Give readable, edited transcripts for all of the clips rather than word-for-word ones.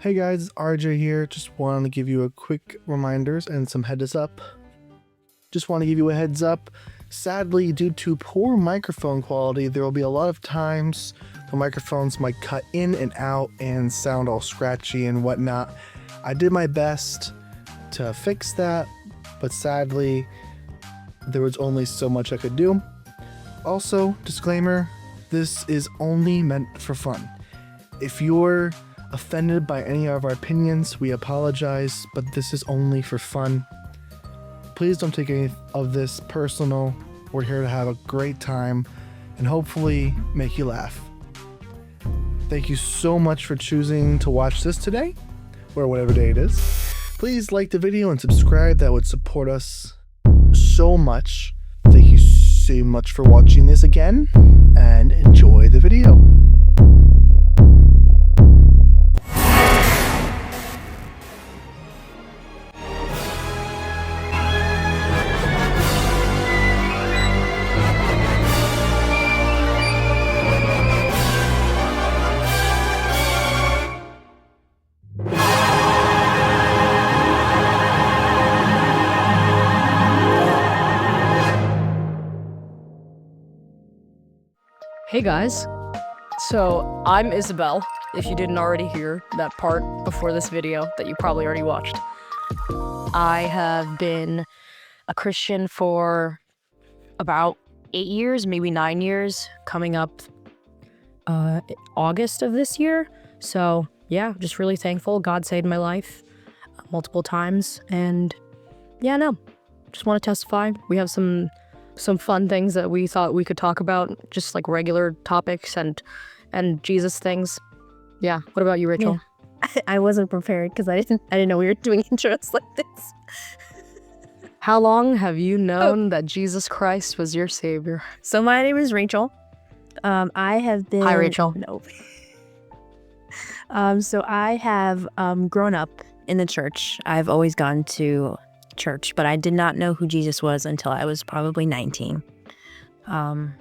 Hey guys, RJ here. Just wanted to give you a quick reminders and some heads up. Just want to give you a heads up. Sadly, due to poor microphone quality, there will be a lot of times the microphones might cut in and out and sound all scratchy and whatnot. I did my best to fix that, but sadly, there was only so much I could do. Also, disclaimer, this is only meant for fun. If you're offended by any of our opinions, we apologize, but this is only for fun. Please don't take any of this personal. We're here to have a great time and hopefully make you laugh. Thank you so much for choosing to watch this today, or whatever day it is. Please like the video and subscribe. That would support us so much. Thank you so much for watching this again, and enjoy the video. Hey guys, so I'm Isabel, if you didn't already hear that part before this video that you probably already watched. I have been a Christian for about 8 years, maybe 9 years, coming up August of this year. So yeah, just really thankful. God saved my life multiple times, and yeah, no, just want to testify. We have some fun things that we thought we could talk about, just like regular topics and Jesus things. Yeah. What about you, Rachel? Yeah. I wasn't prepared because I didn't know we were doing intros like this. How long have you known that Jesus Christ was your savior? So my name is Rachel. I have been. Hi, Rachel. No. So I have grown up in the church. I've always gone to church, but I did not know who Jesus was until I was probably 19. And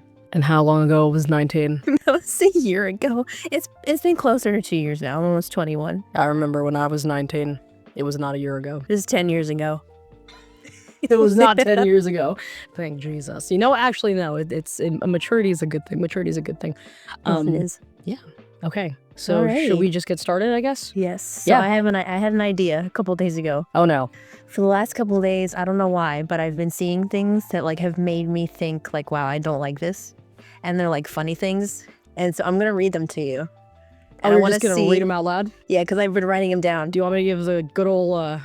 how long ago was 19? That was a year ago. It's been closer to 2 years now. I'm almost 21. I remember when I was 19. It was not a year ago. It was 10 years ago. It was not 10 years ago. Thank Jesus. You know, actually, no. Maturity is a good thing. Maturity is a good thing. Yes, it is. Yeah. Okay. So should we just get started, I guess? Yes. So yeah. I had an idea a couple days ago. Oh no. For the last couple of days, I don't know why, but I've been seeing things that like have made me think like, wow, I don't like this. And they're like funny things. And so I'm going to read them to you. And you're just going to read them out loud? Yeah, because I've been writing them down. Do you want me to give the good old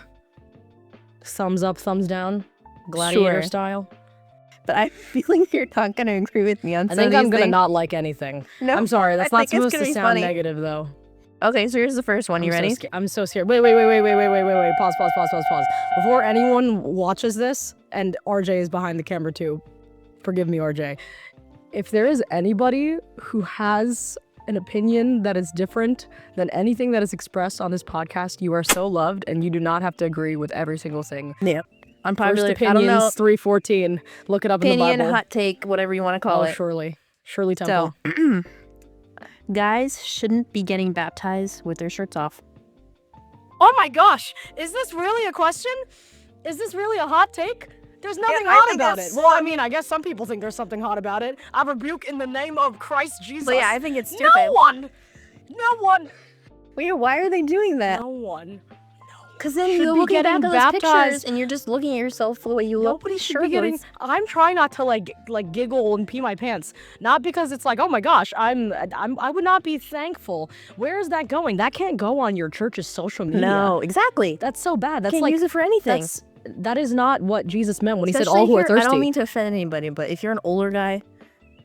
thumbs up, thumbs down? Gladiator style? But I feel like you're not going to agree with me on some of these I think I'm going to things. not like anything. No, I'm sorry. That's not supposed to sound funny. Negative, though. Okay, so here's the first one. You ready? I'm so scared. Wait. Pause. Before anyone watches this, and RJ is behind the camera too, forgive me, RJ. If there is anybody who has an opinion that is different than anything that is expressed on this podcast, you are so loved, and you do not have to agree with every single thing. Yeah. Unpopular First Opinions 3:14. Look it up in the Bible. Opinion, hot take, whatever you want to call it. Shirley Temple. So, guys shouldn't be getting baptized with their shirts off. Oh my gosh! Is this really a question? Is this really a hot take? There's nothing hot about it. Well, I mean, I guess some people think there's something hot about it. I rebuke in the name of Christ Jesus. But yeah, I think it's stupid. No one. Wait, why are they doing that? No one. Because then Should you're be looking back getting at those pictures baptized. and you're just looking at yourself the way you look. Nobody should be getting. I'm trying not to like giggle and pee my pants. Not because it's like, oh my gosh, I would not be thankful. Where is that going? That can't go on your church's social media. No, exactly. That's so bad. That's Can't like use it for anything. That is not what Jesus meant when he said Especially all who are if you're- thirsty. I don't mean to offend anybody, but if you're an older guy,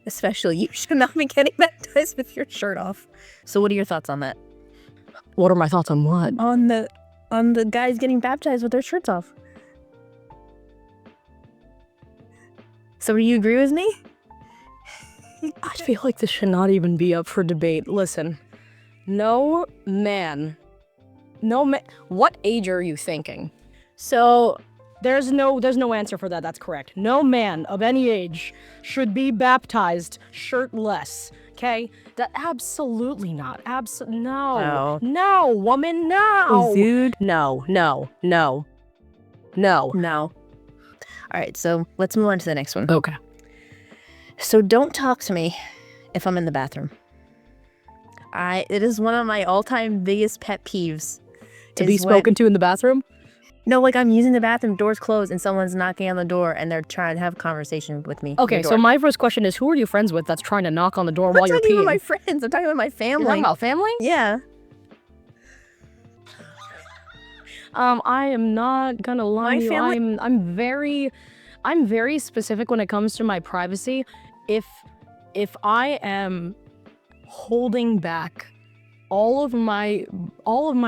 especially, you should not be getting baptized with your shirt off. So what are your thoughts on that? What are my thoughts on what? On the guys getting baptized with their shirts off. So do you agree with me? I feel like this should not even be up for debate. Listen, no man. What age are you thinking? So there's no answer for that. That's correct. No man of any age should be baptized shirtless. okay? That absolutely not. No, woman, no. Dude. No. No. All right, so let's move on to the next one. Okay. So don't talk to me if I'm in the bathroom. It is one of my all-time biggest pet peeves. To be spoken to in the bathroom? No, like I'm using the bathroom, doors closed, and someone's knocking on the door and they're trying to have a conversation with me. Okay, so my first question is, who are you friends with that's trying to knock on the door while you're I'm talking peeing? about my friends. I'm talking about my family. You're talking about family? Yeah. I am not gonna lie to you. family- I'm very specific when it comes to my privacy. If I am holding back all of my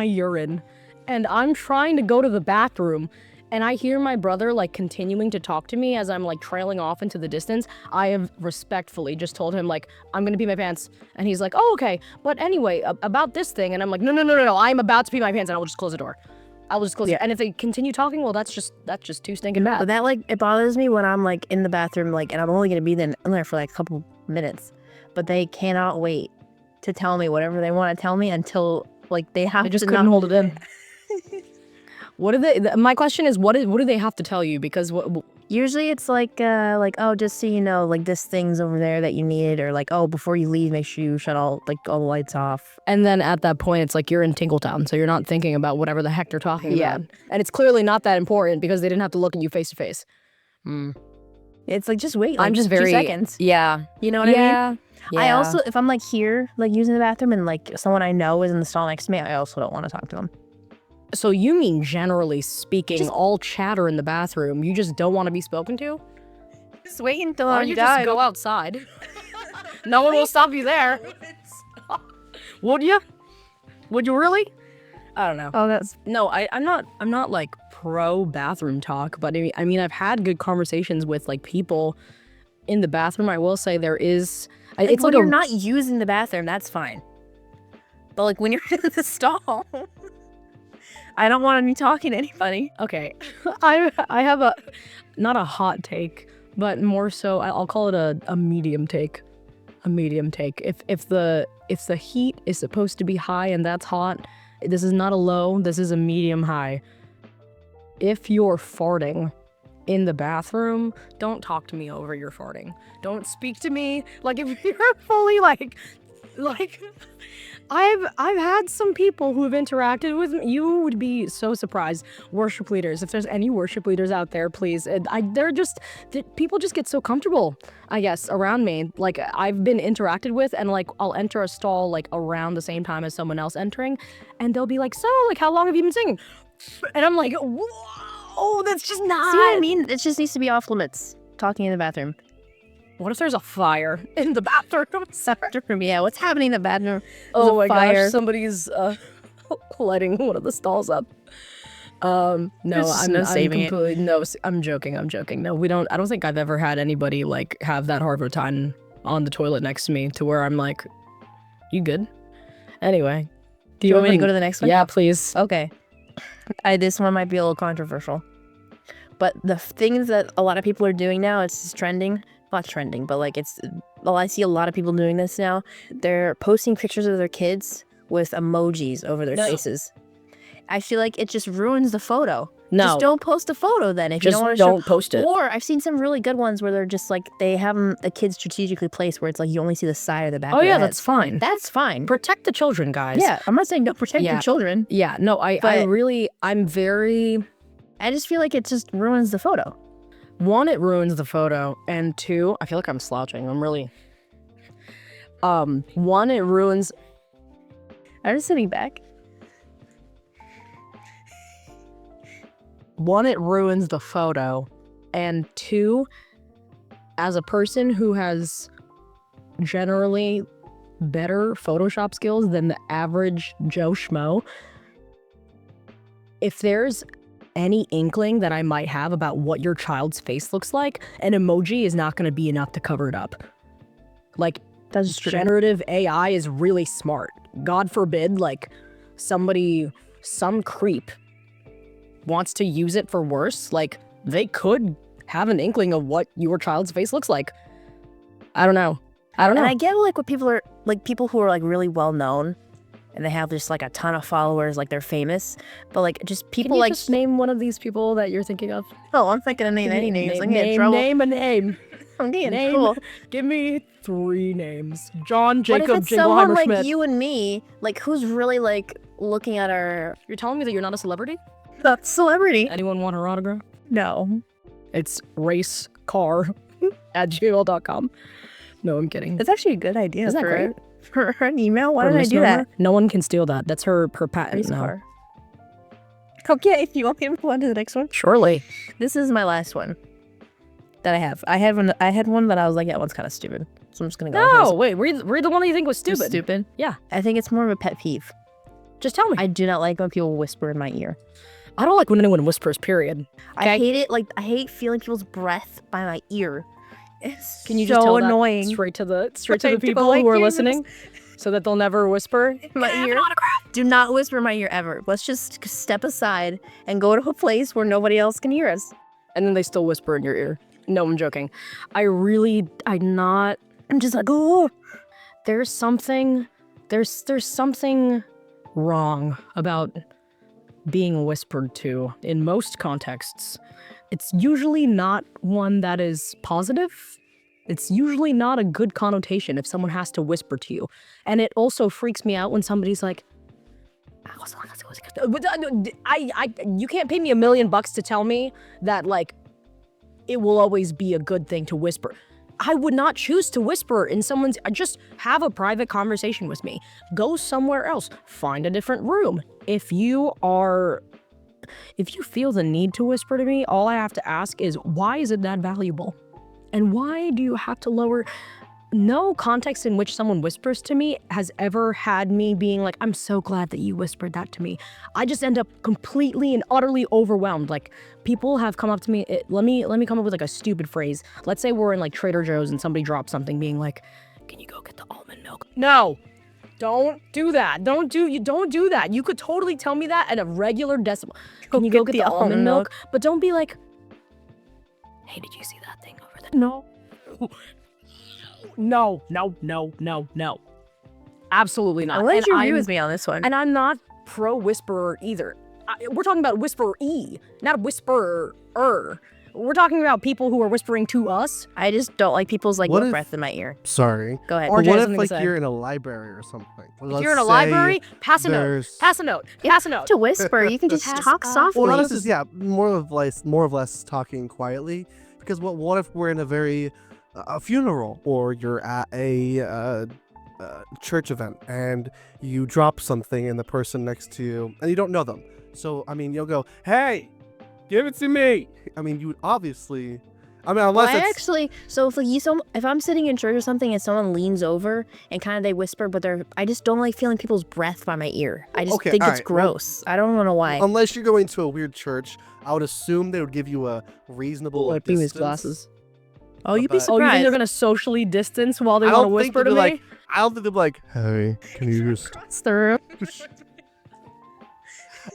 urine and I'm trying to go to the bathroom and I hear my brother like continuing to talk to me as I'm like trailing off into the distance, I have respectfully just told him like, I'm gonna pee my pants. And he's like, oh, okay. But anyway, about this thing. And I'm like, no, I'm about to pee my pants, and I will just close the door. I will just close it. And if they continue talking, well, that's just too stinking bad. But that like it bothers me when I'm like in the bathroom, like, and I'm only gonna be in there for like a couple minutes, but they cannot wait to tell me whatever they want to tell me until like they have I just to couldn't not- hold it in. What do they? My question is, what do they have to tell you? Because Usually it's like oh, just so you know, like this thing's over there that you needed, or like, oh, before you leave, make sure you shut all the lights off. and then at that point, it's like you're in Tingletown, so you're not thinking about whatever the heck they're talking Yeah. about, and it's clearly not that important because they didn't have to look at you face to face. It's like just wait. I'm like, just 2 very seconds. Yeah, You know what I mean? yeah. I also, if I'm like here, like using the bathroom, and like someone I know is in the stall next to me, I also don't want to talk to them. So you mean generally speaking, all chatter in the bathroom, you just don't want to be spoken to? Just wait until Why I'm don't you done. just go outside? No one will stop you there. Would you? Would you really? I don't know. Oh, that's No, I'm not like pro bathroom talk, but I mean I've had good conversations with like people in the bathroom. I will say there is like, it's when like you're not using the bathroom, that's fine. But like when you're in the stall, I don't want to be talking to anybody. okay. I have a not a hot take, but more so I'll call it a medium take. A medium take. If the heat is supposed to be high and that's hot, this is not a low, this is a medium high. If you're farting in the bathroom, don't talk to me over your farting. Don't speak to me like if you're fully like I've had some people who have interacted with me. You would be so surprised. Worship leaders, if there's any worship leaders out there, please. People just get so comfortable, I guess, around me. Like I've been interacted with, and like I'll enter a stall like around the same time as someone else entering, and they'll be like, "So, like, how long have you been singing?" And I'm like, "Whoa, that's just not." See what I mean? It just needs to be off limits. Talking in the bathroom. What if there's a fire in the bathroom? Yeah, what's happening in the bathroom? Oh There's a my fire. gosh, somebody's lighting one of the stalls up. No, There's I'm no saving it. completely no. I'm joking. No, we don't. I don't think I've ever had anybody like have that hard of a time on the toilet next to me to where I'm like, "You good?" Anyway, Do you want me to go to the next one? Yeah, please. Okay. This one might be a little controversial. But the things that a lot of people are doing now, it's just trending. Not trending, but like I see a lot of people doing this now. They're posting pictures of their kids with emojis over their faces. I feel like it just ruins the photo. No. Just don't post a photo then if Just you don't want don't to post it. Or I've seen some really good ones where they're just like they have the kids strategically placed where it's like you only see the side or the back Oh of yeah, their that's heads. fine. That's fine. Protect the children, guys. Yeah, I'm not saying don't protect Yeah. your children. Yeah. No, I just feel like it just ruins the photo. One, it ruins the photo, and two, I feel like I'm slouching. I'm really. One, it ruins. I'm just sitting back. One, it ruins the photo, and two, as a person who has generally better Photoshop skills than the average Joe Schmo, if there's any inkling that I might have about what your child's face looks like, an emoji is not going to be enough to cover it up. Like, That's true. generative AI is really smart. God forbid, like, some creep wants to use it for worse. Like, they could have an inkling of what your child's face looks like. I don't know. I don't know. And I get like what people are like people who are like really well known and they have just like a ton of followers, like they're famous. But like just people Can you like just name one of these people that you're thinking of? oh, I'm thinking of name any names. I'm getting in trouble. Name a name. I'm getting in Name. trouble. Give me 3 names. John What if Jacob it's someone Jingleheimer like Schmidt. you and me, like who's really like looking at our You're telling me that you're not a celebrity? celebrity? Anyone want her autograph? No. It's racecar@gmail.com. No, I'm kidding. That's actually a good idea. Isn't that great? For an email? Why For a did I do that? misnomer? No one can steal that. That's her patent Race now. car. Okay, if you want me to move on to the next one. Surely. This is my last one that I have. I had one that I was like, yeah, that one's kind of stupid. So I'm just gonna go. with No, wait. Read the one that you think was this. stupid. Stupid. Yeah. I think it's more of a pet peeve. Just tell me. I do not like when people whisper in my ear. I don't like when anyone whispers, period. I Okay. hate it. Like I hate feeling people's breath by my ear. It's Can you so just tell annoying. that straight to the I don't people like who are hearing listening, so that they'll never whisper in my ear. Do not whisper in my ear ever. Let's just step aside and go to a place where nobody else can hear us. and then they still whisper in your ear. No, I'm joking. I'm just like, oh, there's something wrong about being whispered to in most contexts. It's usually not one that is positive. It's usually not a good connotation if someone has to whisper to you. And it also freaks me out when somebody's like, you can't pay me $1 million to tell me that like it will always be a good thing to whisper. I would not choose to whisper in someone's. Just have a private conversation with me. Go somewhere else. Find a different room. If you feel the need to whisper to me, all I have to ask is, why is it that valuable? And why do you have to lower? No context in which someone whispers to me has ever had me being like, I'm so glad that you whispered that to me. I just end up completely and utterly overwhelmed. Like, people have come up to me. Let me come up with like a stupid phrase. Let's say we're in like Trader Joe's and somebody drops something being like, can you go get the almond milk? No, don't do that. Don't do that. You could totally tell me that at a regular decimal. Can you go get the almond milk? But don't be like, hey, did you see that thing over there? No. No. Absolutely not. I'm glad And you agree with me on this one. And I'm not pro whisperer either. We're talking about whisperer-y, not whisperer. We're talking about people who are whispering to us. I just don't like people's like What if- breath in my ear. Sorry. Go ahead. Or But RJ what has if something to like say. you're in a library or something? If you're in a library, pass a note. there's- Pass a note. Pass a note. To whisper, you can just Pass talk up. softly. Well, not necessarily, yeah, more or less talking quietly. Because what if we're in a funeral, or you're at a church event and you drop something and the person next to you, and you don't know them. So I mean, you'll go, "Hey, give it to me." I mean, you would obviously. I mean, unless Well, I it's actually, so if I'm sitting in church or something and someone leans over and kind of they whisper, but I just don't like feeling people's breath by my ear. I just Okay, think it's alright, well- gross. I don't know why. unless you're going to a weird church, I would assume they would give you a reasonable distance. Oh, you'd be but- Oh, you think surprised. they're gonna socially distance while they I want to don't think whisper to they'll be me? like. I don't think they'll be like, "Hey, can you just?" It's the room.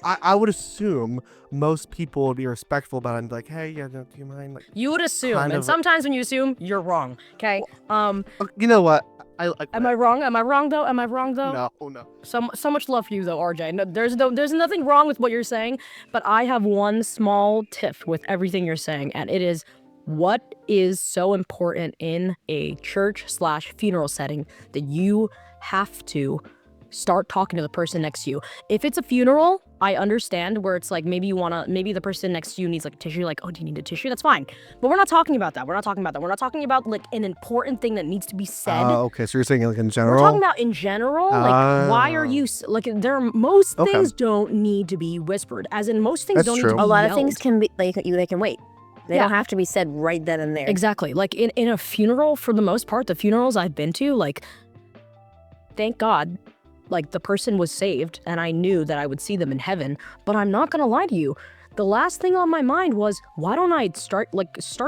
I would assume most people would be respectful about it and be like, "Hey, yeah, do you mind?" Like, You would assume, Kind and of- sometimes when you assume, you're wrong. Okay. you know what? I like. Am I wrong? Am I wrong though? Am I wrong though? No. So much love for you though, RJ. No, there's nothing wrong with what you're saying, but I have one small tiff with everything you're saying, and it is, what is so important in a church/funeral setting that you have to start talking to the person next to you. If it's a funeral, I understand where it's like maybe the person next to you needs like a tissue, like, oh, do you need a tissue? That's fine. But we're not talking about that. We're not talking about like an important thing that needs to be said. Okay, so you're saying like in general? We're talking about in general, like, why are you, like, most Okay. things don't need to be whispered, as in most things That's don't need true. to be A lot of yelled. things can be they can wait. They Yeah. don't have to be said right then and there. Exactly. Like, in a funeral, for the most part, the funerals I've been to, like, thank God, like, the person was saved, and I knew that I would see them in heaven, but I'm not gonna lie to you. The last thing on my mind was, why don't I start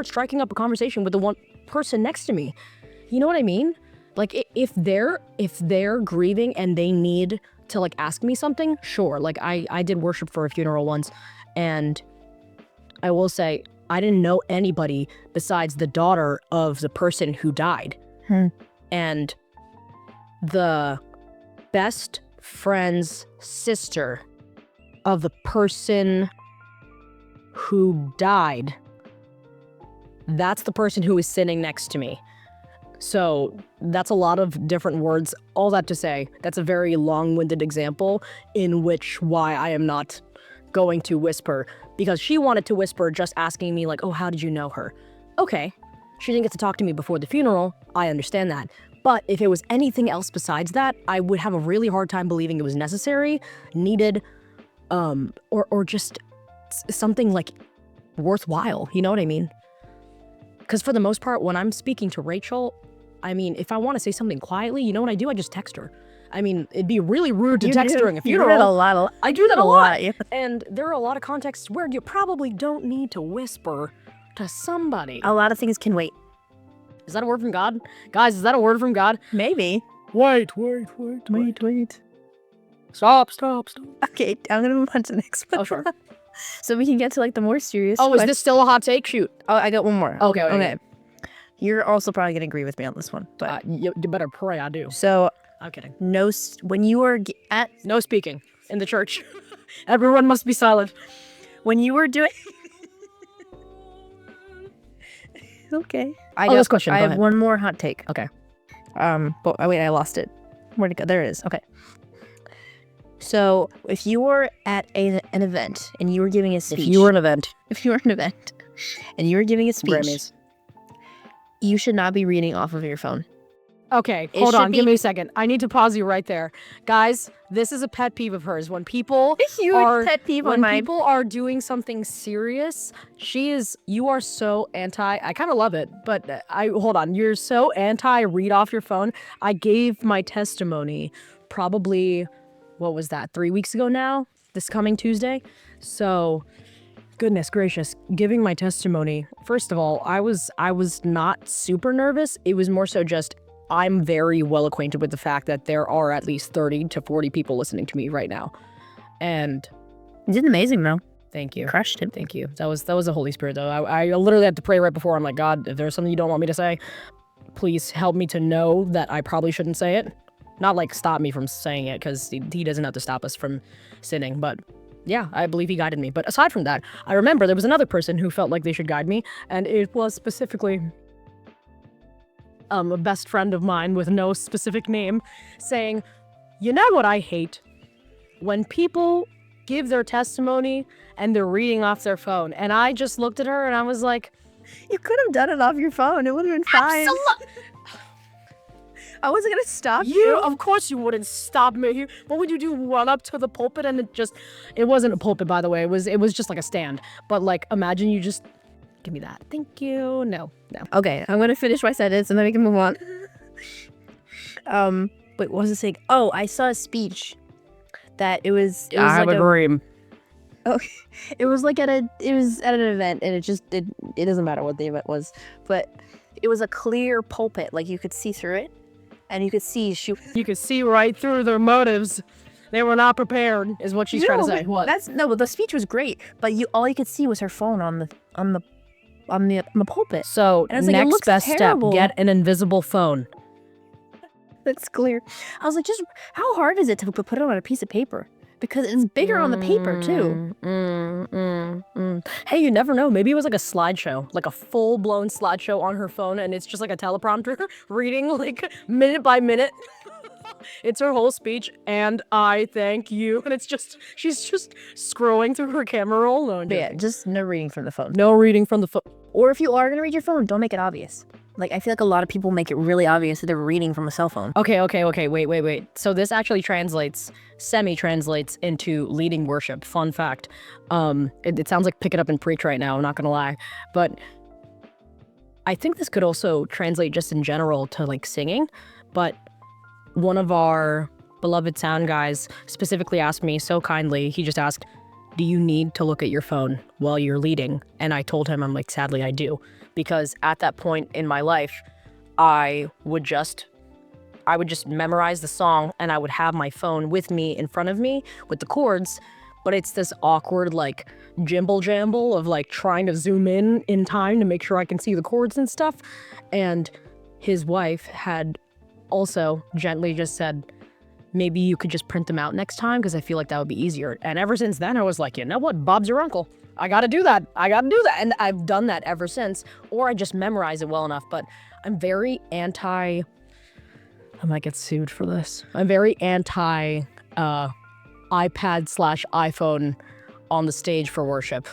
striking up a conversation with the one person next to me? You know what I mean? Like, if they're grieving and they need to, like, ask me something, sure. Like, I did worship for a funeral once, and I will say, I didn't know anybody besides the daughter of the person who died. and the best friend's sister of the person who died, that's the person who is sitting next to me. So that's a lot of different words. All that to say, that's a very long-winded example in which why I am not going to whisper, because she wanted to whisper just asking me like, oh, how did you know her? Okay, she didn't get to talk to me before the funeral. I understand that. But if it was anything else besides that, I would have a really hard time believing it was necessary, needed, or just something like worthwhile. You know what I mean? Because for the most part, when I'm speaking to Rachel, I mean, if I want to say something quietly, you know what I do? I just text her. I mean, it'd be really rude to text during a funeral. You do that a lot. I do that a lot. Yeah. And there are a lot of contexts where you probably don't need to whisper to somebody. A lot of things can wait. Is that a word from God? Guys, is that a word from God? Maybe. Wait. Stop. Okay, I'm gonna move on to the next one. Oh, sure. So we can get to like the more serious. Oh, is this still a hot take? Shoot. Oh, I got one more. Okay. You're also probably gonna agree with me on this one, but You better pray I do. so I'm kidding. when you were at No speaking in the church. Everyone must be silent. when you were doing. Okay. This question. I Go have ahead. one more hot take. Okay. But wait, I lost it. Where'd it go? There it is. Okay. So if you were at an event and you were giving a speech, If you were an event, and you were giving a speech, Grammys. you should not be reading off of your phone. Okay, It hold should on. Give be- me a second. I need to pause you right there. Guys, this is a pet peeve of hers. When people Huge are pet peeve when on mine. people are doing something serious, you are so anti. I kind of love it, but hold on. You're so anti read off your phone. I gave my testimony probably, what was that, 3 weeks ago now? This coming Tuesday. So, goodness gracious, giving my testimony. First of all, I was not super nervous. It was more so just I'm very well acquainted with the fact that there are at least 30 to 40 people listening to me right now. And You did amazing though. thank you. Crushed it. Thank you. That was the Holy Spirit though. I literally had to pray right before. I'm like, God, if there's something you don't want me to say, please help me to know that I probably shouldn't say it. Not like stop me from saying it, because he doesn't have to stop us from sinning. But yeah, I believe he guided me. But aside from that, I remember there was another person who felt like they should guide me, and it was specifically a best friend of mine with no specific name, saying, you know what I hate? When people give their testimony and they're reading off their phone. And I just looked at her and I was like, You could have done it off your phone. It would have been fine. I wasn't gonna stop you. Of course you wouldn't stop me. What would you do? Run up to the pulpit and it wasn't a pulpit, by the way. It was just like a stand. But like, imagine you just give me that. Thank you. No. Okay, I'm gonna finish my sentence and then we can move on. Wait, what was it saying? Oh, I saw a speech that it was like dream. it was at an event, and it doesn't matter what the event was, but it was a clear pulpit, like you could see through it, and you could see You could see right through their motives. They were not prepared, is what she's trying to say. What? But the speech was great, but all you could see was her phone on the pulpit. So And I was like, it next looks best terrible. step, get an invisible phone. That's clear. I was like, just how hard is it to put it on a piece of paper? Because it's bigger on the paper too. Hey, you never know. Maybe it was like a slideshow, like a full-blown slideshow on her phone, and it's just like a teleprompter reading like minute by minute. It's her whole speech, and I thank you. And she's just scrolling through her camera roll. No, But yeah, just no reading from the phone. no reading from the phone. Or if you are gonna read your phone, don't make it obvious. Like, I feel like a lot of people make it really obvious that they're reading from a cell phone. Okay, wait. So this actually semi-translates into leading worship. Fun fact. It sounds like pick it up and preach right now, I'm not gonna lie. But I think this could also translate just in general to like singing. But one of our beloved sound guys specifically asked me so kindly, he just asked, do you need to look at your phone while you're leading? And I told him, I'm like, sadly I do. Because at that point in my life, I would just memorize the song and I would have my phone with me in front of me with the chords, but it's this awkward like jimble jamble of like trying to zoom in time to make sure I can see the chords and stuff. And his wife had also gently just said, maybe you could just print them out next time because I feel like that would be easier. And ever since then, I was like, you know what? Bob's your uncle. I got to do that. And I've done that ever since. Or I just memorize it well enough. But I'm very anti... I might get sued for this. I'm very anti iPad/iPhone on the stage for worship.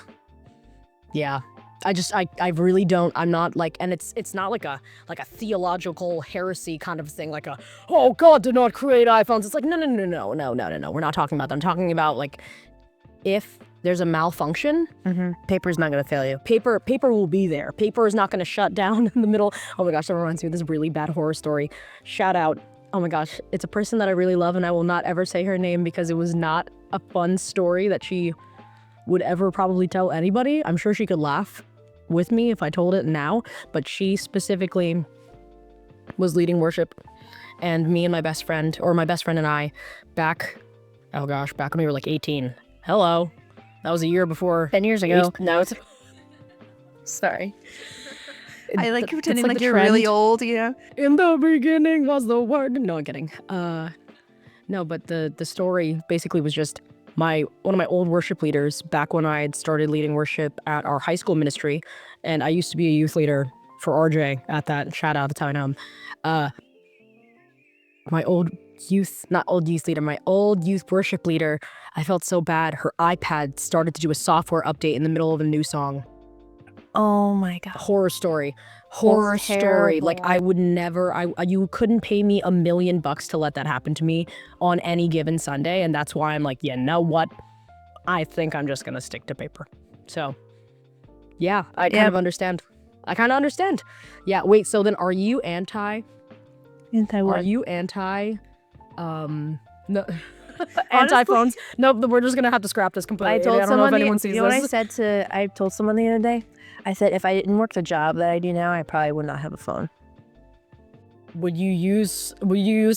Yeah. I really don't. I'm not like, and it's not like a theological heresy kind of thing, like oh, God did not create iPhones. It's like, no. We're not talking about that. I'm talking about like, if there's a malfunction, Paper's not gonna fail you. paper will be there. Paper is not going to shut down in the middle. Oh my gosh, that reminds me of this really bad horror story. Shout out. Oh my gosh, it's a person that I really love, and I will not ever say her name because it was not a fun story that she would ever probably tell anybody. I'm sure she could laugh with me if I told it now, but she specifically was leading worship, and me and my best friend, or my best friend and I, back when we were like 18. Hello. That was a year before. 10 years ago. No, it's... Sorry. I like pretending like the you're really trend. old, you know? In the beginning was the word. No, I'm kidding. No, but the story basically was just one of my old worship leaders back when I had started leading worship at our high school ministry, and I used to be a youth leader for RJ at that. Shout out, that's how I know him. My old youth worship leader, I felt so bad. Her iPad started to do a software update in the middle of a new song. Oh my God. Horror story. Terrible. Like, I would never, you couldn't pay me $1 million to let that happen to me on any given Sunday. And that's why I'm like, you know what? I think I'm just going to stick to paper. So, yeah, I kind of understand. Yeah, wait, so then are you anti? Anti-what? Are you anti, no, anti-phones? No, we're just going to have to scrap this completely. I told don't someone, know if anyone sees you know what this. I told someone the other day? I said, if I didn't work the job that I do now, I probably would not have a phone. Would you use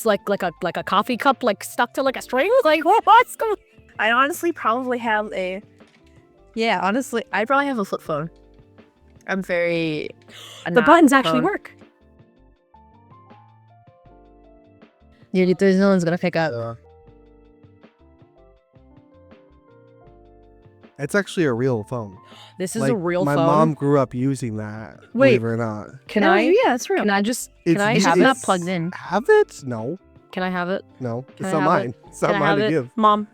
like a coffee cup like stuck to like a string? Like what's going? I honestly probably have I'd probably have a flip phone. I'm very... The buttons actually work. There's no one's gonna pick up. It's actually a real phone. This is Like, a real my phone. mom grew up using that. Wait. Believe it or not. Can I? Yeah, that's real. Can I just? It's- Can I it's- have not it? plugged in. Have it? No. Can I have it? No. It's Can I not have mine. It's not Can I mine have to it? give. Mom,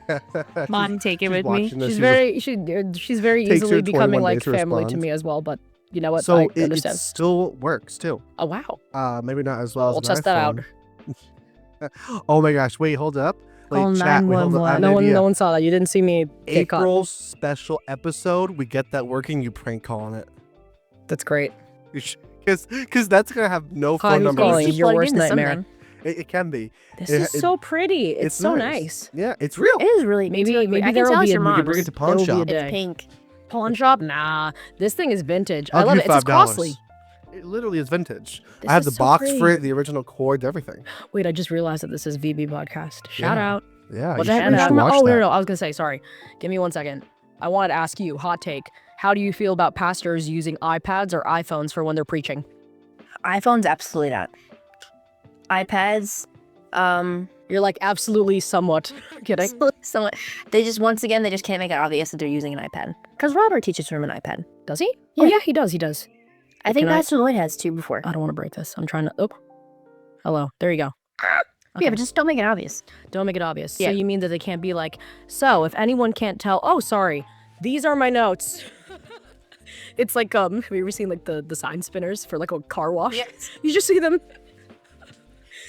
She's- Mom, take it she's with me. watching this. She's She's she's very Takes her easily 21 becoming like days to family to respond. me as well. But you know what? So I it understand. still works too. Oh wow. Maybe not as well We'll as an test that out. iPhone. Oh my gosh! Wait, hold up. Like, Call chat. Wait, hold up. I have an No idea. one saw that. You didn't see me get caught. April's special episode. We get that working. You prank call on it. That's great. Because that's gonna have no Hi, phone who's numbers. calling? Keep Your plugged worst into nightmare. something. It can be. This It- is it- so pretty. It's so nice. Yeah, it's real. It is really... Maybe- it's really maybe I there can will tell be it's a- your we could mom's. bring it to There pawn will be a shop. day. It's pink. Pawn shop? Nah. This thing is vintage. I I'll love give it. you It's $5. costly. It literally is vintage. This I have is the so box pretty. for it, the original cords, everything. Wait, I just realized that this is VB podcast. Shout Yeah. out. Yeah, What you the heck? should No, watch oh, that. no. I was gonna say, sorry. Give me 1 second. I wanted to ask you, hot take. How do you feel about pastors using iPads or iPhones for when they're preaching? iPhones, absolutely not. iPads, You're like absolutely somewhat kidding. somewhat. They just can't make it obvious that they're using an iPad. Because Robert teaches from an iPad. Does he? Yeah. Oh yeah, he does. He does. I think Can I- Pastor Lloyd has too before. I don't want to break this. I'm trying to. Oh, hello. There you go. Okay. Yeah, but just don't make it obvious. Don't make it obvious. Yeah. So you mean that they can't be like, so if anyone can't tell, oh sorry, these are my notes. It's like have you ever seen like the sign spinners for like a car wash? Yes. You just see them.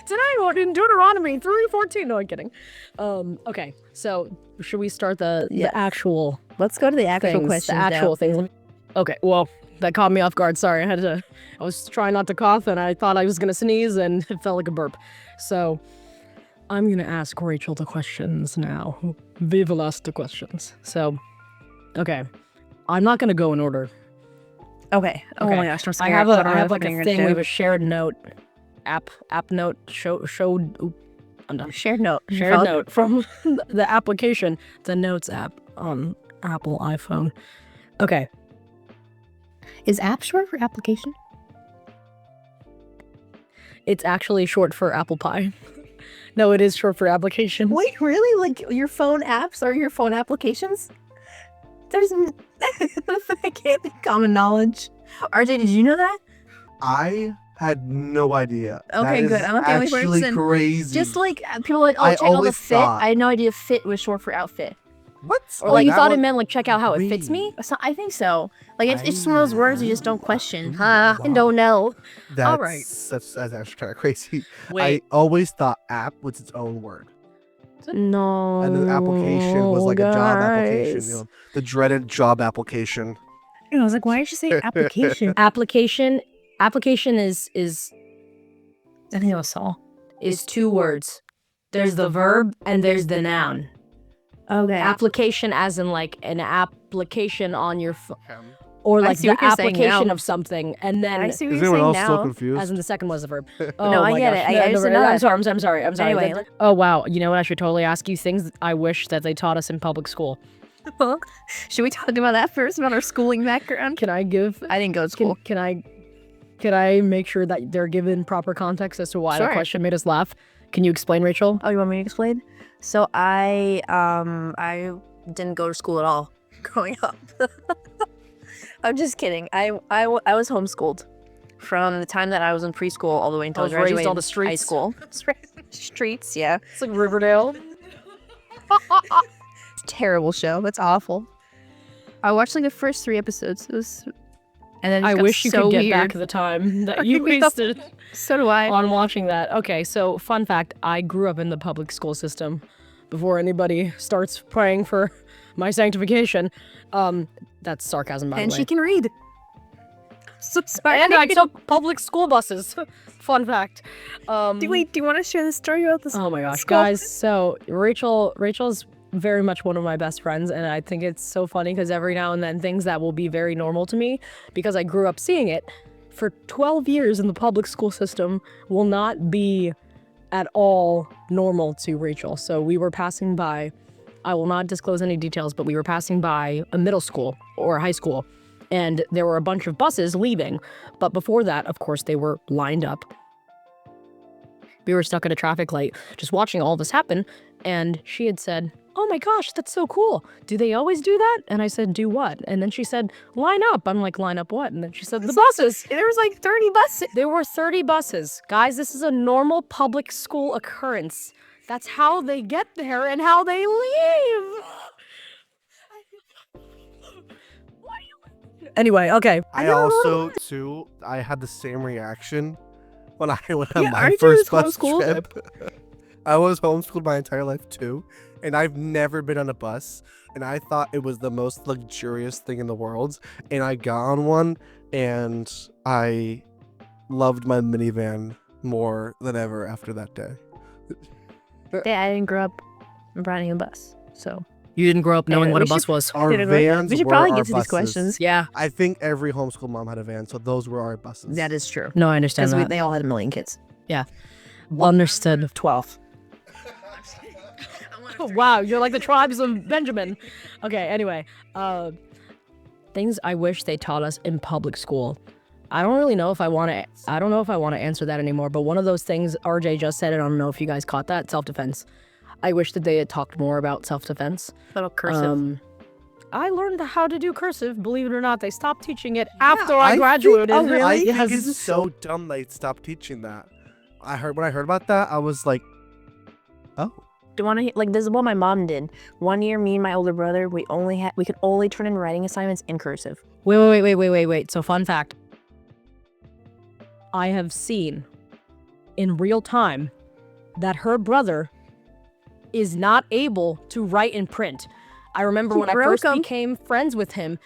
Tonight in Deuteronomy 3:14. No, I'm kidding. Okay, so should we start the actual Let's go to the actual things? questions The actual now. things. Okay, well, that caught me off guard. Sorry, I was trying not to cough, and I thought I was gonna sneeze, and it felt like a burp. So, I'm gonna ask Rachel the questions now. We will ask the questions. So, okay, I'm not gonna go in order. Okay. Oh Okay. my gosh, I'm I scared. have don't know like what a I'm gonna thing. do. We have a shared note, app note. Showed. Oop, I'm done. Shared note. Shared note from the application, the Notes app on Apple iPhone. Okay. Is app short for application? It's actually short for apple pie. No, it is short for application. Wait, really? Like your phone apps or your phone applications? That can't be common knowledge. RJ, did you know that? I had no idea. Okay, That good. is I'm not the only actually person. crazy. Just like people are like, oh, I check out the always fit. thought- I had no idea fit was short for outfit. what? Or like you that thought it meant like check out how it fits me? I think so. Like it's just one of those words you just don't question. Wow. And don't know. That's, Alright. that's actually kind of crazy. Wait. I always thought app was its own word. No. And the application was like a job application. guys. You know, the dreaded job application. I was like, why did you say application? Application is I think it was Saul. 2 words. There's the verb and there's the noun. Okay. Application as in like an application on your phone. Or like see the what you're saying application now. of something, and then I see what Is you're anyone saying else so now. confused? as in the second was the verb. No, I my get gosh. it. I just know that. I'm sorry. Anyway, That- oh wow, you know what? I should totally ask you things I wish that they taught us in public school. Well, should we talk about that first, about our schooling background? Can I give? I didn't go to school. Can I make sure that they're given proper context as to why Sure. that question made us laugh? Can you explain, Rachel? Oh, you want me to explain? So I didn't go to school at all growing up. I'm just kidding. I was homeschooled from the time that I was in preschool all the way until I was raised graduated on the high streets. school. Streets, yeah. It's like Riverdale. It's a terrible show. That's awful. I watched like the first 3 episodes. It was, and then it I got wish you so could get weird. back the time that you We- wasted So do I. on watching that. Okay, so fun fact, I grew up in the public school system before anybody starts praying for my sanctification. That's sarcasm, by And the way. she can read. So sorry. And I took public school buses. Fun fact. Do you want to share the story about this? Oh my gosh, school? guys. So Rachel's very much one of my best friends, and I think it's so funny because every now and then things that will be very normal to me because I grew up seeing it for 12 years in the public school system will not be at all normal to Rachel. So we were passing by, I will not disclose any details, but we were passing by a middle school or high school, and there were a bunch of buses leaving. But before that, of course, they were lined up. We were stuck at a traffic light just watching all this happen, and she had said, "Oh my gosh, that's so cool. Do they always do that?" And I said, "Do what?" And then she said, "Line up." I'm like, "Line up what?" And then she said, "The buses." There was like 30 buses. There were 30 buses. Guys, this is a normal public school occurrence. That's how they get there and how they leave. Anyway, okay. I also too. I had the same reaction when I went on Yeah, my RJ first was bus homeschooled. trip. I was homeschooled my entire life too, and I've never been on a bus. And I thought it was the most luxurious thing in the world. And I got on one, and I loved my minivan more than ever after that day. Yeah, I didn't grow up riding a bus, so You didn't grow up knowing Yeah, what a we bus should- was. Our Didn't vans we should were probably our get to these buses. questions. Yeah. I think every homeschool mom had a van, so those were our buses. That is true. No, I understand Because that. they all had a million kids. Understood. 12. Wow, you're like the tribes of Benjamin. Okay, anyway. Things I wish they taught us in public school. I don't really know if I want to answer that anymore, but one of those things RJ just said, and I don't know if you guys caught that, self-defense. I wish that they had talked more about self-defense. Little cursive. I learned how to do cursive, believe it or not. They stopped teaching it after I graduated. I Yes. think it's so dumb they stopped teaching that. When I heard about that, I was like, oh. Do you want to like? This is what my mom did. One year, me and my older brother, we could only turn in writing assignments in cursive. Wait. So fun fact. I have seen in real time that her brother is not able to write and print. I remember when I first became friends with him,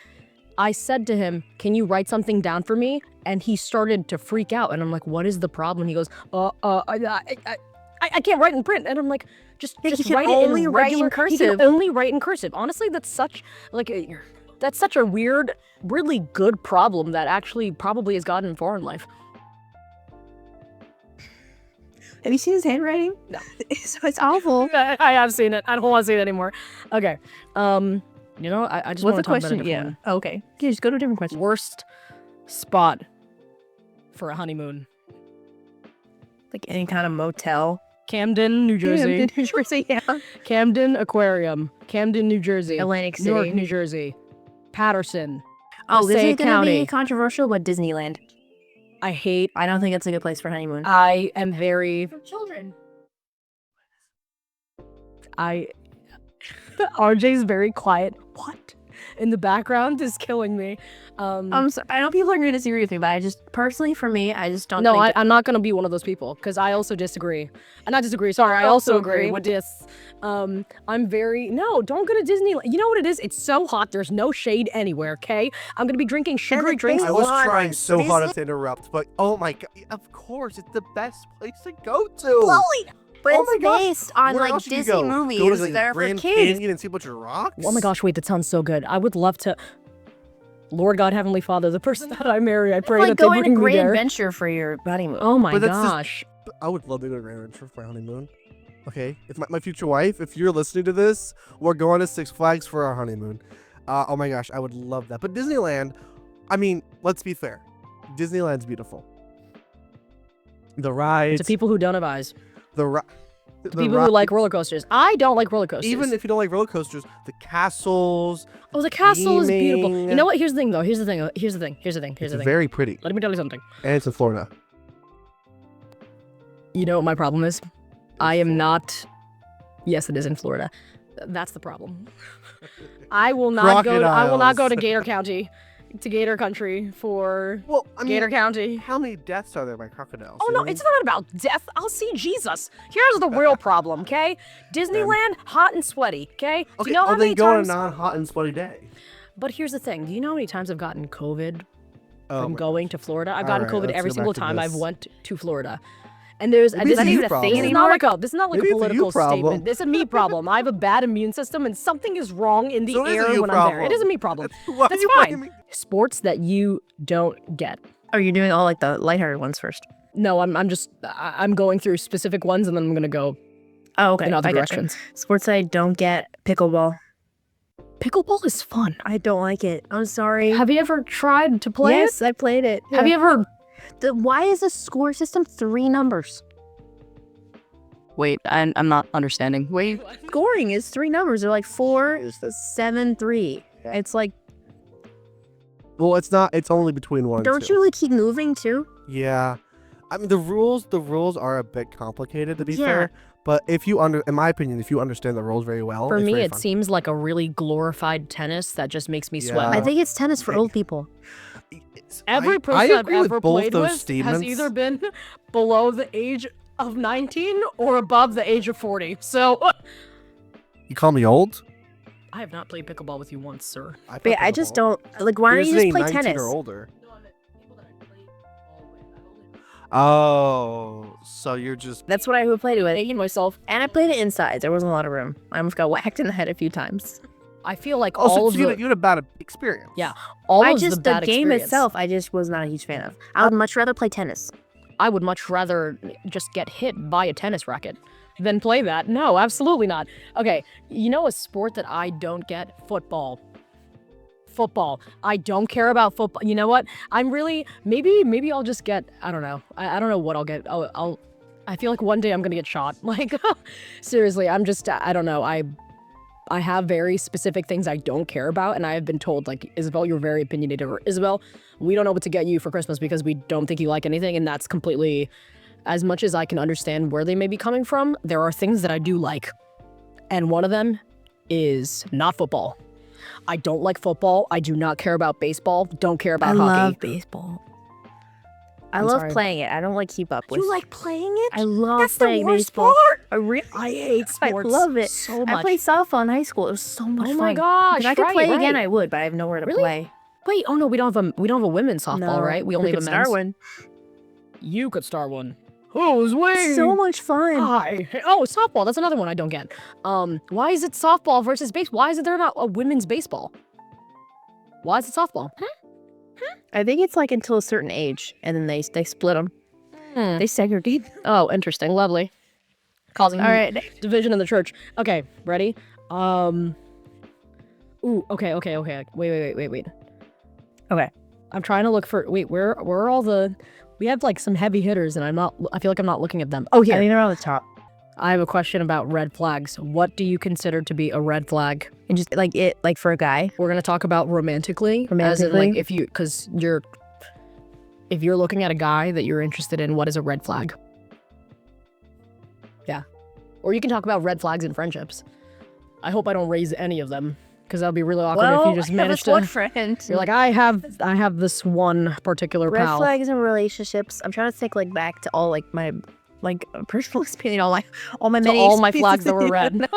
I said to him, "Can you write something down for me?" And he started to freak out. And I'm like, "What is the problem?" He goes, I can't write and print." And I'm like, just can write it only in write in regular. He cursive. can only write in cursive. Honestly, that's such a weird, really good problem that actually probably has gotten in foreign life. Have you seen his handwriting? No. It's awful. I have seen it. I don't want to see it anymore. Okay. You know, I just What's want the to talk about a question? different Yeah. one. Oh, okay. Yeah, just go to a different question. Worst spot for a honeymoon. Like any kind of motel. Camden, New Jersey. Camden, New Jersey, yeah. Camden Aquarium. Camden, New Jersey. Atlantic City. Newark, New Jersey. Patterson. Oh, this Passaic is gonna be County. controversial, but Disneyland. I don't think it's a good place for honeymoon. I am very... For children. RJ's very quiet. What? In the background is killing me. I'm sorry. I know people are going to disagree with me, but I just, personally, for me, I just don't No, think... I'm not going to be one of those people because I also disagree. Not disagree, sorry. I also agree with this. I'm very... No, don't go to Disneyland. You know what it is? It's so hot. There's no shade anywhere, okay? I'm going to be drinking sugary drinks. I was trying so hard not to interrupt, but oh my god, of course, it's the best place to go to. But Oh it's my gosh, based on, Where like, else should you Disney go? movies Go to, like, that are for Grand kids. Canyon and see a bunch of rocks? Oh my gosh, wait, that sounds so good. I would love to... Lord God, Heavenly Father, the person that I marry, I pray like that they going to bring me Grand there. Adventure for your honeymoon. Oh my But that's just- gosh. I would love to go to Grand Adventure for my honeymoon. Okay, if my future wife, if you're listening to this, we're going to Six Flags for our honeymoon. Oh my gosh, I would love that. But Disneyland, I mean, let's be fair. Disneyland's beautiful. The rides, To people who don't have eyes. the People who like roller coasters. I don't like roller coasters. even if you don't like roller coasters, the castles. Oh, the castle is beautiful. theming. You know what? Here's the thing, though. Here's the thing. It's very pretty, Let me tell you something. and it's in Florida. You know what my problem is? I am not... Yes, it is in Florida. That's the problem. I will not go Crocodiles. to Gator County, to Gator Country for Well, I mean, Gator County. how many deaths are there by crocodiles? Oh you no, know? it's not about death. I'll see Jesus. Here's the real problem, okay? Disneyland, hot and sweaty, okay? Do you know how then many go on a times? non-hot and sweaty day. But here's the thing. Do you know how many times I've gotten COVID Oh from my going gosh. to Florida? I've All gotten right, COVID let's every go single back to time I've this. went to Florida. And there's Maybe it's a this you is problem. this is not like Maybe a it's a you political problem. statement. This is a me problem. I have a bad immune system and something is wrong in the So it is a air you when I'm there. It problem. is a me problem. Why That's are you fine. blaming me? Sports that you don't get. Oh, you're doing all, like, the lighthearted ones first. No, I'm going through specific ones and then I'm gonna go Oh, okay. in other I gotcha. directions. Sports I don't get. Pickleball. Pickleball is fun. I don't like it. I'm sorry. Have you ever tried to play Yes, I played it. it? Have you ever... Why is the score system 3 numbers? Wait, I'm not understanding. Wait. Scoring is 3 numbers. They're like 4, 7, 3. It's like, Well, it's not. It's only between one. and don't two. you like keep moving too? Yeah, I mean the rules are a bit complicated to be Yeah. fair. But if you in my opinion, if you understand the rules very well, For it's me, very it fun. seems like a really glorified tennis that just makes me sweat. Yeah. I think it's tennis for Hey. old people. Every I person I've agree with ever both played those with statements. has either been below the age of 19 or above the age of 40. So You call me old? I have not played pickleball with you once, sir. But yeah, I just don't, like, why don't you just play tennis? Or older. Oh, so you're just That's what I would play it with. Thinking myself, And I played it inside. There wasn't a lot of room. I almost got whacked in the head a few times. I feel like oh, so all of you the had, you had a bad experience. Yeah. all I of just, the bad game experience. itself, I just was not a huge fan of. I would much rather play tennis. I would much rather just get hit by a tennis racket than play that. No, absolutely not. Okay, you know a sport that I don't get? Football. Football. I don't care about football. You know what? I'm really maybe I'll just get, I don't know. I don't know what I'll get. I feel like one day I'm gonna get shot. Like seriously, I don't know. I have very specific things I don't care about, and I have been told, like, Isabel, you're very opinionated, or Isabel, we don't know what to get you for Christmas because we don't think you like anything, and that's completely, as much as I can understand where they may be coming from, there are things that I do like, and one of them is not football. I don't like football. I do not care about baseball. Don't care about I hockey. love baseball. I I'm love sorry. playing it. I don't like keep up with. You like playing it? I love That's the playing worst baseball. part. I hate sports. I love it so much. I played softball in high school. It was so much Oh fun. my gosh! If I could right, play again, right. I would, but I have nowhere to Really? play. Wait, oh no, we don't have a women's softball, No, right? We only have could a men's. start one. You could start one. Who's we? So much fun. Hi. Oh, softball. That's another one I don't get. Why is it softball versus baseball? Why is there not a women's baseball? Why is it softball? I think it's like until a certain age, and then they split them. Hmm. They segregate. Oh, interesting. Lovely. Causing All right. division in the church. Okay, ready? Ooh, okay. Wait. Okay. I'm trying to look for. Wait, where are all the We have like some heavy hitters, and I feel like I'm not looking at them. Oh, I here. think they're on the top. I have a question about red flags. What do you consider to be a red flag? And just like for a guy. We're gonna talk about romantically. As in, like, if you're looking at a guy that you're interested in, what is a red flag? Yeah. Or you can talk about red flags in friendships. I hope I don't raise any of them, because that'll be really awkward if you just manage to. one friend. You're like, I have this one particular Red pal. flags in relationships. I'm trying to think like back to all like my personal experience, all my So many all my flags that were red.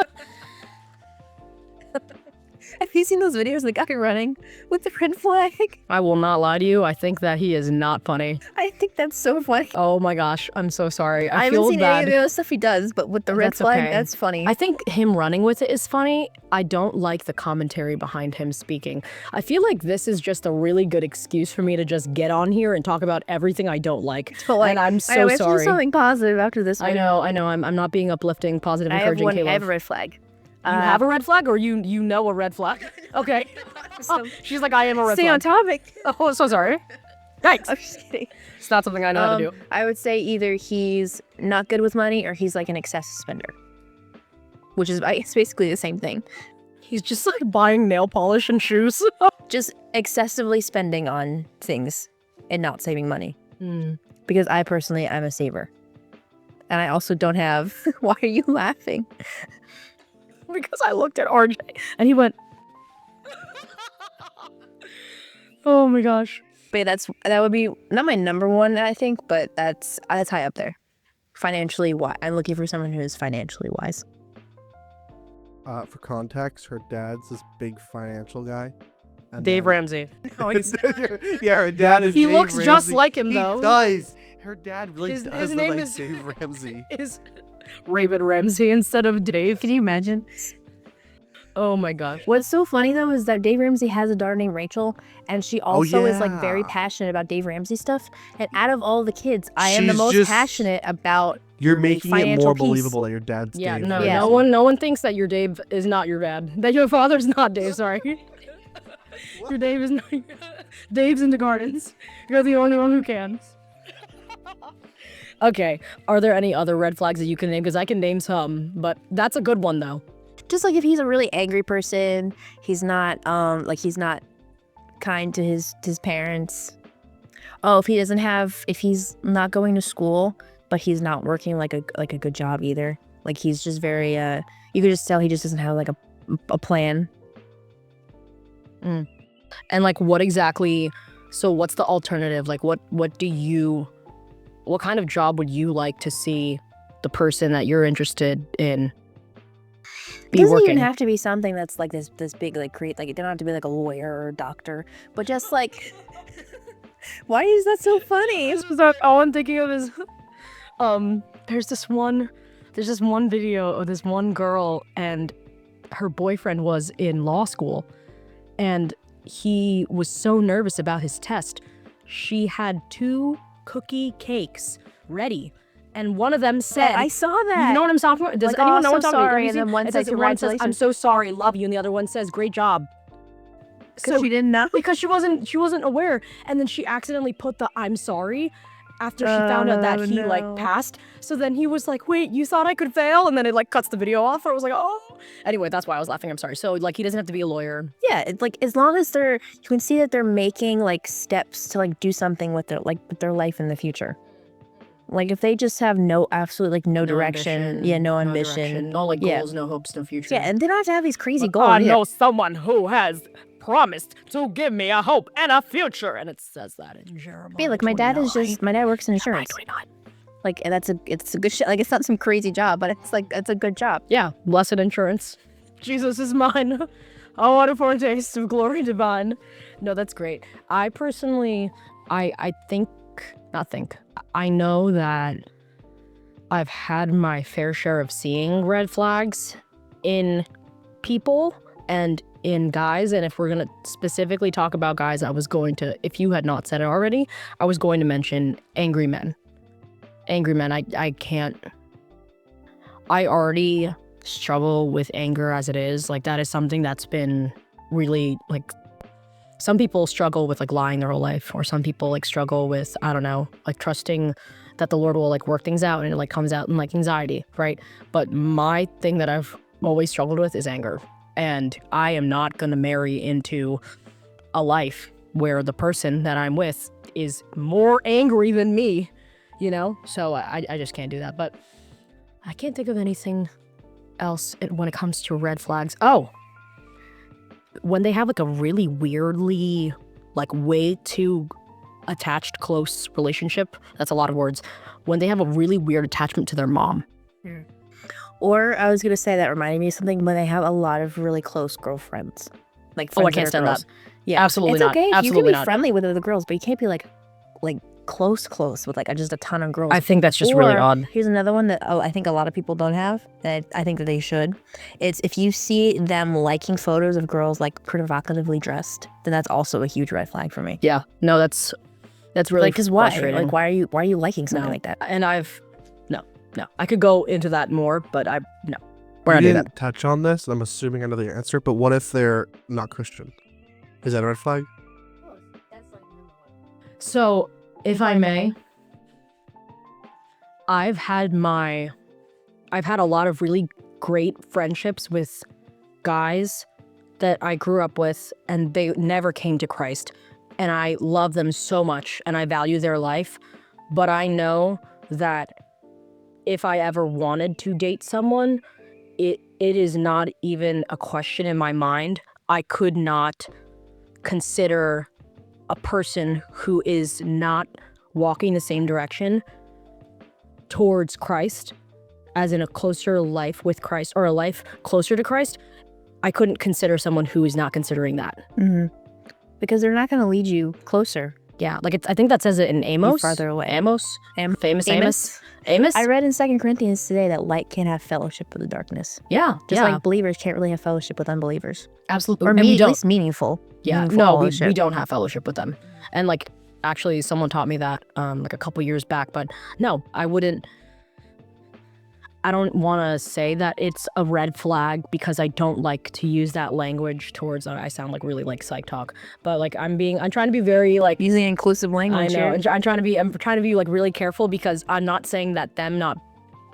Have you seen those videos of the guy running with the red flag? I will not lie to you. I think that he is not funny. I think that's so funny. Oh my gosh, I'm so sorry. I haven't feel seen bad. any of the other stuff he does, but with the red That's flag, okay. that's funny. I think him running with it is funny. I don't like the commentary behind him speaking. I feel like this is just a really good excuse for me to just get on here and talk about everything I don't like. But, like, and I'm I know, so we have to do sorry. something positive after this one. I know. I'm not being uplifting, positive, I have encouraging. one. I Caleb. have a red flag. You have a red flag, or you know a red flag? Okay. She's like, I am a red Stay flag. on topic. Oh, so sorry. Thanks. I'm just kidding. It's not something I know how to do. I would say either he's not good with money or he's like an excessive spender, which is it's basically the same thing. He's just like buying nail polish and shoes. Just excessively spending on things and not saving money. Because I personally, I'm a saver. And I also don't have... Why are you laughing? Because I looked at RJ and he went... Oh my gosh. But that would be not my number one, I think, but that's high up there. Financially wise. I'm looking for someone who is financially wise. For context, her dad's this big financial guy. And Dave then- Ramsey. Yeah, her dad is He Dave looks just Ramsey. like him, He though. does. Her dad really His does look name like is- Dave Ramsey. Is Raven Ramsey instead of Dave. Can you imagine? Oh my gosh. What's so funny though is that Dave Ramsey has a daughter named Rachel, and she also is like very yeah. passionate about Dave Ramsey stuff. And out of all the kids, I am the She's most just- passionate about. You're making it Financial more piece. believable that your dad's Yeah, Dave. no, Yeah. no one thinks that your Dave is not your dad. That your father's not Dave, sorry. Your Dave is not Dave's in the gardens. You're the only one who can. Okay, are there any other red flags that you can name? Because I can name some, but that's a good one though. Just like if he's a really angry person, he's not he's not kind to his parents. Oh, if he's not going to school, but he's not working like a good job either. Like he's just very you could just tell he just doesn't have like a plan. And like what exactly, so what's the alternative? Like what kind of job would you like to see the person that you're interested in It be doesn't working? even have to be something that's like this big, like create, like it don't have to be like a lawyer or a doctor, but just like why is that so funny? All I'm thinking of is there's this one video of this one girl, and her boyfriend was in law school, and he was so nervous about his test. She had 2 cookie cakes ready, and one of them said, I saw that. You know what I'm talking about? Does Like, anyone know "Oh, what so I'm talking about? sorry," Let me and see. then one It said, says- one says, I'm "Congratulations." so sorry, love you, and the other one says, great job. Because she didn't know. Because she wasn't aware, and then she accidentally put the I'm sorry after she Oh, found out that no. he like passed. So then he was like, wait, you thought I could fail? And then it like cuts the video off, or it was like, oh. Anyway, that's why I was laughing. I'm sorry. So like he doesn't have to be a lawyer. Yeah, it's like as long as you can see that they're making like steps to like do something with their life in the future. Like if they just have absolutely no direction, no ambition, no like yeah. goals, no hopes, no future. yeah, and they don't have to have these crazy But goals. I either. know someone who has promised to give me a hope and a future, and it says that in Jeremiah. Yeah, like my dad works in insurance. 29. Like and it's a good shit. Like it's not some crazy job, but it's a good job. Yeah, blessed insurance. Jesus is mine. I want a foretaste of glory divine. No, that's great. I personally, I know that I've had my fair share of seeing red flags in people and in guys. And if we're going to specifically talk about guys, if you had not said it already, I was going to mention angry men. Angry men, I can't. I already struggle with anger as it is. Like that is something that's been really like some people struggle with like lying their whole life, or some people like struggle with, I don't know, like trusting that the Lord will like work things out, and it like comes out in like anxiety, right? But my thing that I've always struggled with is anger. And I am not going to marry into a life where the person that I'm with is more angry than me, you know? So I just can't do that. But I can't think of anything else when it comes to red flags. Oh, when they have like a really weirdly, like way too attached, close relationship. That's a lot of words. When they have a really weird attachment to their mom. Or I was gonna say, that reminded me of something, when they have a lot of really close girlfriends. Like Oh, I friends can't that are stand girls. that. Yeah, Absolutely it's not. okay. You Absolutely can be not. friendly with other girls, but you can't be like close with like just a ton of girls. I think that's just really Or, odd. Here's another one that I think a lot of people don't have, that I think that they should. It's if you see them liking photos of girls like provocatively dressed, then that's also a huge red flag for me. Yeah. No, that's really Because why? frustrating. Like, why are you liking something No. like that? And no. I could go into that more, but no. We're You not doing didn't that. touch on this. I'm assuming I know the answer, but what if they're not Christian? Is that a red flag? So, if I may, I've had a lot of really great friendships with guys that I grew up with, and they never came to Christ. And I love them so much, and I value their life. But I know that if I ever wanted to date someone, it is not even a question in my mind. I could not consider a person who is not walking the same direction towards Christ, as in a closer life with Christ, or a life closer to Christ. I couldn't consider someone who is not considering that. Mm-hmm. Because they're not going to lead you closer. Yeah, like I think that says it in Amos. Farther away. Amos. Famous Amos. Amos. I read in 2 Corinthians today that light can't have fellowship with the darkness. Yeah, Just like believers can't really have fellowship with unbelievers. absolutely. Or And we at don't. least meaningful. Yeah, meaningful no, fellowship. we don't have fellowship with them. And like, actually, someone taught me that like a couple years back. But no, I don't want to say that it's a red flag, because I don't like to use that language towards. I sound like really like psych talk, but like I'm trying to be very like. Using inclusive I language know. here. I'm trying to be like really careful, because I'm not saying that them not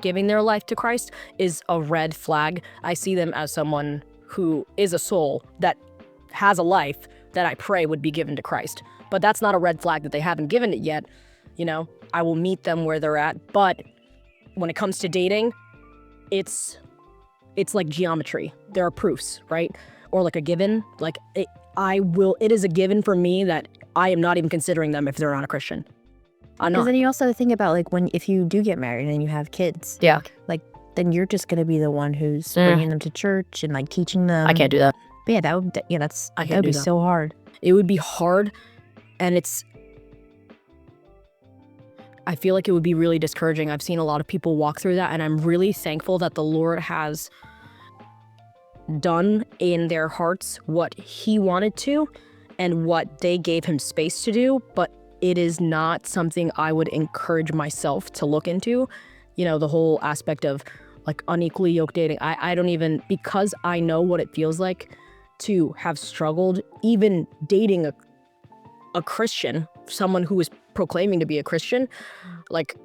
giving their life to Christ is a red flag. I see them as someone who is a soul that has a life that I pray would be given to Christ. But that's not a red flag that they haven't given it yet. You know, I will meet them where they're at. But when it comes to dating, it's like geometry. There are proofs, right? Or like a given. Like it is a given for me that I am not even considering them if they're not a Christian. I'm Because not. then you also have to think about like if you do get married and you have kids, Yeah. then you're just going to be the one who's bringing them to church and like teaching them. I can't do that. But yeah, that would can't be do that. so hard. It would be hard, and I feel like it would be really discouraging. I've seen a lot of people walk through that, and I'm really thankful that the Lord has done in their hearts what he wanted to and what they gave him space to do, but it is not something I would encourage myself to look into. You know, the whole aspect of like unequally yoked dating. I don't even, because I know what it feels like to have struggled even dating a Christian, someone who is proclaiming to be a Christian. Like,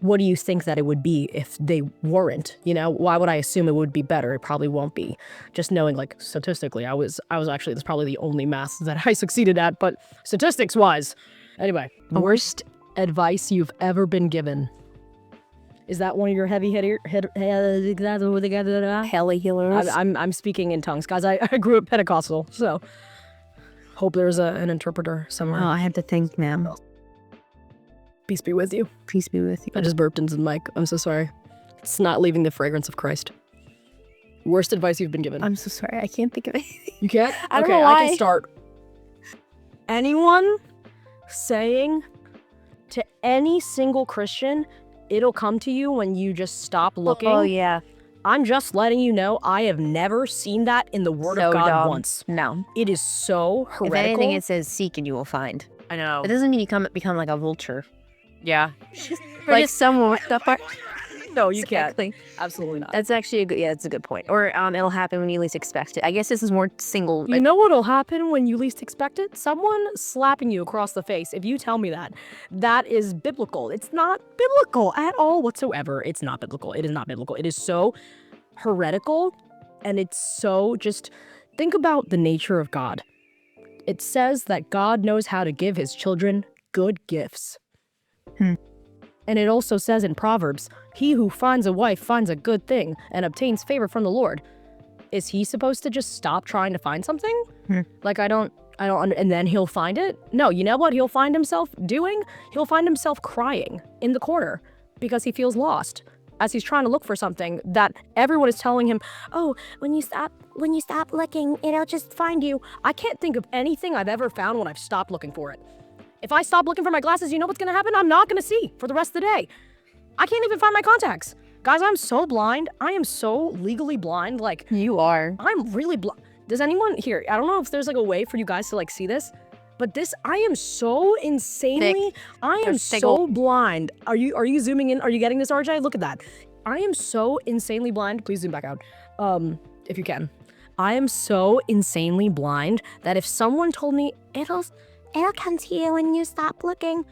what do you think that it would be if they weren't? You know, why would I assume it would be better? It probably won't be. Just knowing, like, statistically, I was actually, that's probably the only math that I succeeded at, but statistics wise. Anyway, worst advice you've ever been given. Is that one of your heavy hitter? Heli healers. I'm speaking in tongues, guys. I grew up Pentecostal, so hope there's an interpreter somewhere. I have to think, ma'am. Peace be with you. Peace be with you. I just burped into the mic. I'm so sorry. It's not leaving the fragrance of Christ. Worst advice you've been given. I'm so sorry. I can't think of anything. You can't? I don't okay, know I why. can start. Anyone saying to any single Christian, it'll come to you when you just stop looking. Oh, yeah. I'm just letting you know I have never seen that in the Word So of God dumb. once. No. It is so heretical. If anything, it says seek and you will find. I know. It doesn't mean you become like a vulture. Yeah. Or Like- just someone with the part. No, you Exactly. can't. Absolutely not. That's actually it's a good point. Or it'll happen when you least expect it. I guess this is more single. You know what'll happen when you least expect it? Someone slapping you across the face. If you tell me that, that is biblical. It's not biblical at all whatsoever. It's not biblical. It is not biblical. It is so heretical, and it's so just think about the nature of God. It says that God knows how to give his children good gifts. And it also says in Proverbs, he who finds a wife finds a good thing and obtains favor from the Lord. Is he supposed to just stop trying to find something? Like, I don't, and then he'll find it? No, you know what he'll find himself doing? He'll find himself crying in the corner because he feels lost as he's trying to look for something that everyone is telling him, oh, when you stop looking, it'll just find you. I can't think of anything I've ever found when I've stopped looking for it. If I stop looking for my glasses, you know what's gonna happen? I'm not gonna see for the rest of the day. I can't even find my contacts. Guys, I'm so blind. I am so legally blind. Like, You are. I'm really blind. Does anyone here? I don't know if there's like a way for you guys to like see this, but this, I am so insanely, I am There's so blind. Are you zooming in? Are you getting this, RJ? Look at that. I am so insanely blind. Please zoom back out, if you can. I am so insanely blind that if someone told me it'll come to you when you stop looking.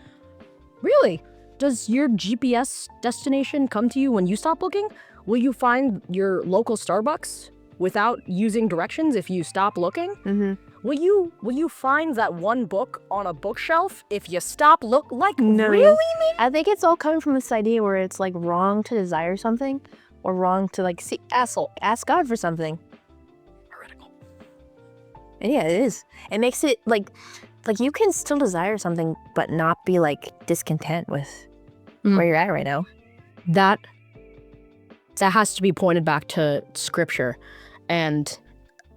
Really? Does your GPS destination come to you when you stop looking? Will you find your local Starbucks without using directions if you stop looking? Will you find that one book on a bookshelf if you stop look? Like, No. really? I think it's all coming from this idea where it's like wrong to desire something or wrong to like ask God for something. Heretical. And yeah, it is. It makes it like you can still desire something but not be like discontent with where you're at right now. That has to be pointed back to scripture, and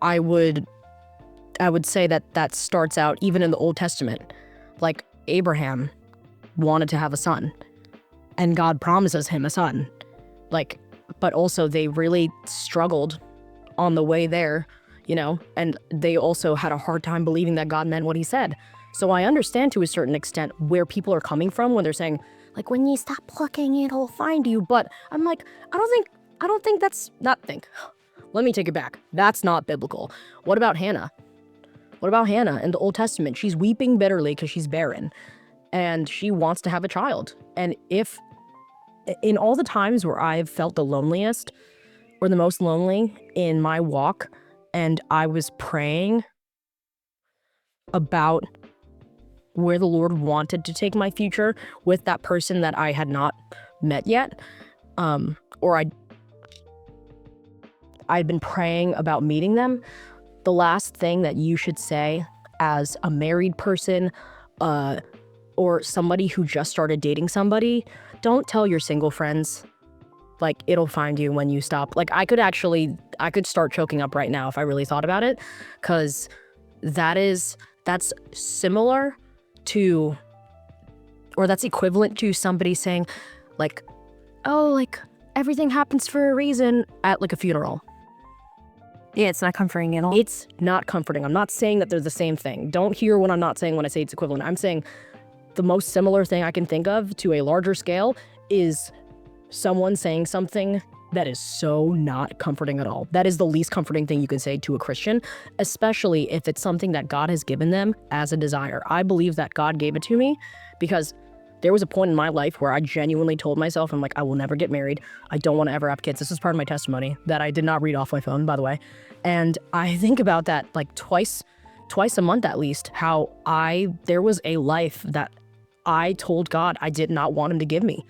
I would say that starts out even in the Old Testament. Like, Abraham wanted to have a son, and God promises him a son. Like, but also they really struggled on the way there, you know, and they also had a hard time believing that God meant what he said. So I understand to a certain extent where people are coming from when they're saying, like, when you stop looking, it'll find you. But I'm like, I don't think that's not think. Let me take it back. That's not biblical. What about Hannah? What about Hannah in the Old Testament? She's weeping bitterly because she's barren and she wants to have a child. And if in all the times where I've felt the loneliest or the most lonely in my walk, and I was praying about where the Lord wanted to take my future with that person that I had not met yet, or I'd been praying about meeting them, the last thing that you should say as a married person or somebody who just started dating somebody, don't tell your single friends, like, it'll find you when you stop. Like, I could start choking up right now if I really thought about it, because that's similar to, or that's equivalent to somebody saying, like, oh, like, everything happens for a reason at like a funeral. Yeah, it's not comforting at all. It's not comforting. I'm not saying that they're the same thing. Don't hear what I'm not saying when I say it's equivalent. I'm saying the most similar thing I can think of to a larger scale is someone saying something that is so not comforting at all. That is the least comforting thing you can say to a Christian, especially if it's something that God has given them as a desire. I believe that God gave it to me because there was a point in my life where I genuinely told myself, I'm like, I will never get married. I don't want to ever have kids. This is part of my testimony that I did not read off my phone, by the way. And I think about that like twice a month at least, how there was a life that I told God I did not want him to give me.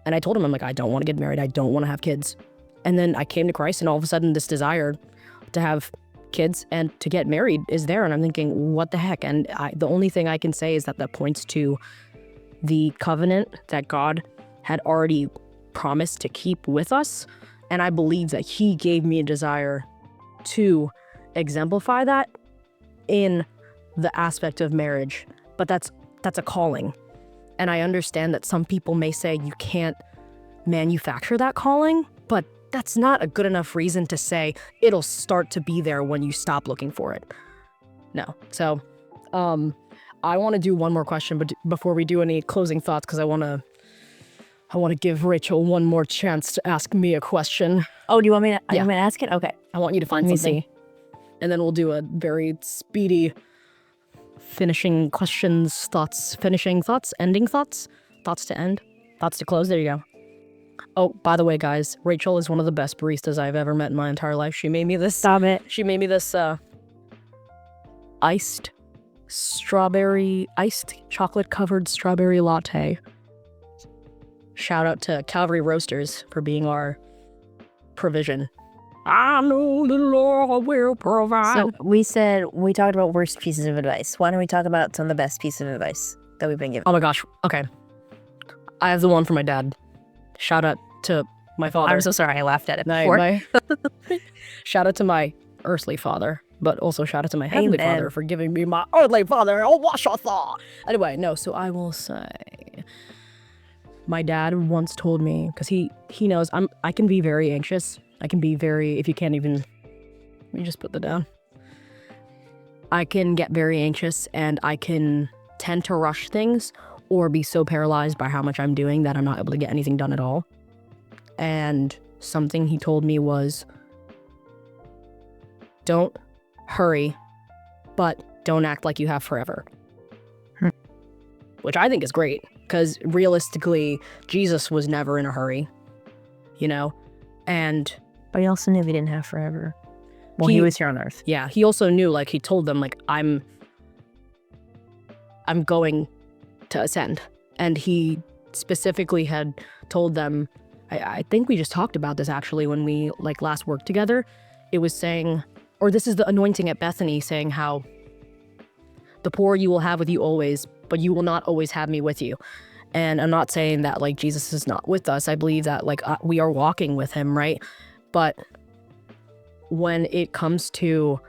And I told him, I'm like, I don't want to get married. I don't want to have kids. And then I came to Christ, and all of a sudden this desire to have kids and to get married is there. And I'm thinking, what the heck? And the only thing I can say is that points to the covenant that God had already promised to keep with us. And I believe that he gave me a desire to exemplify that in the aspect of marriage. But that's a calling. And I understand that some people may say you can't manufacture that calling, but that's not a good enough reason to say it'll start to be there when you stop looking for it. No. So, I want to do one more question, but before we do any closing thoughts, because I want to I want to give Rachel one more chance to ask me a question. Oh, do you want me to, Yeah. you want me to ask it? Okay. I want you to find Let me something. see. And then we'll do a very speedy finishing questions, thoughts, finishing thoughts, ending thoughts, thoughts to end, thoughts to close. There you go. Oh, by the way, guys, Rachel is one of the best baristas I've ever met in my entire life. She made me this. Stop it. She made me this iced chocolate covered strawberry latte. Shout out to Calvary Roasters for being our provision. I know the Lord will provide. So we talked about worst pieces of advice. Why don't we talk about some of the best pieces of advice that we've been given? Oh my gosh. Okay. I have the one from my dad. Shout out to my father. I'm so sorry I laughed at it No, before. shout out to my earthly father, but also shout out to my heavenly Amen. father for giving me my earthly father. Oh, washatha. Anyway, no, so I will say, my dad once told me, because he knows I can be very anxious. I can be very, if you can't even, let me just put that down. I can get very anxious and I can tend to rush things or be so paralyzed by how much I'm doing that I'm not able to get anything done at all. And something he told me was, don't hurry, but don't act like you have forever. Which I think is great, because realistically, Jesus was never in a hurry, you know? And But he also knew he didn't have forever. Well, he was here on Earth. yeah, he also knew, like, he told them, like, I'm going to ascend. And he specifically had told them, I think we just talked about this actually when we, like, last worked together. It was saying, or this is the anointing at Bethany, saying how the poor you will have with you always, but you will not always have me with you. And I'm not saying that, like, Jesus is not with us. I believe that, like, we are walking with him, right? But when it comes to,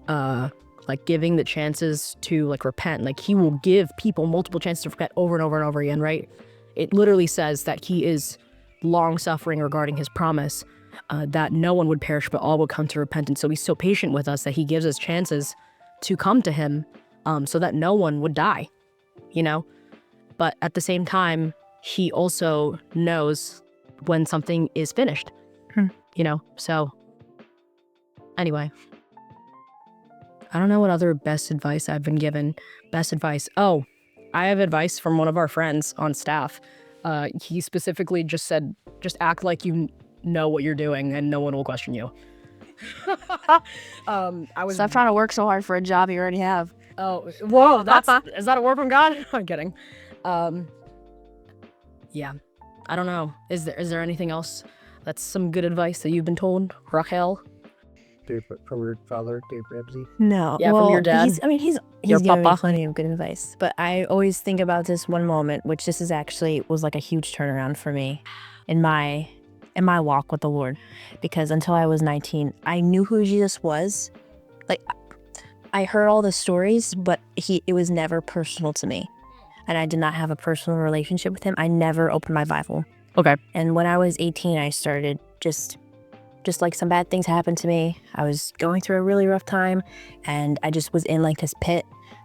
like, giving the chances to, like, repent, like, he will give people multiple chances to repent over and over and over again, right? It literally says that he is long-suffering regarding his promise, that no one would perish, but all would come to repentance. So he's so patient with us that he gives us chances to come to him, so that no one would die, you know? But at the same time, he also knows when something is finished, you know? So anyway, I don't know what other best advice I've been given. Best advice. Oh, I have advice from one of our friends on staff. He specifically just said, just act like you know what you're doing and no one will question you. I was Stop trying to work so hard for a job you already have. Oh, whoa, is that a word from God? I'm kidding. Yeah, I don't know. Is there anything else that's some good advice that you've been told, Rachel? From your father, Dave Ramsey. No. Yeah, well, from your dad? He's Your given me papa? plenty of good advice. But I always think about this one moment, which this is actually was like a huge turnaround for me in my walk with the Lord. Because until I was 19, I knew who Jesus was. Like, I heard all the stories, but it was never personal to me. And I did not have a personal relationship with him. I never opened my Bible. Okay. And when I was 18, I started just like some bad things happened to me. I was going through a really rough time, and I just was in like this pit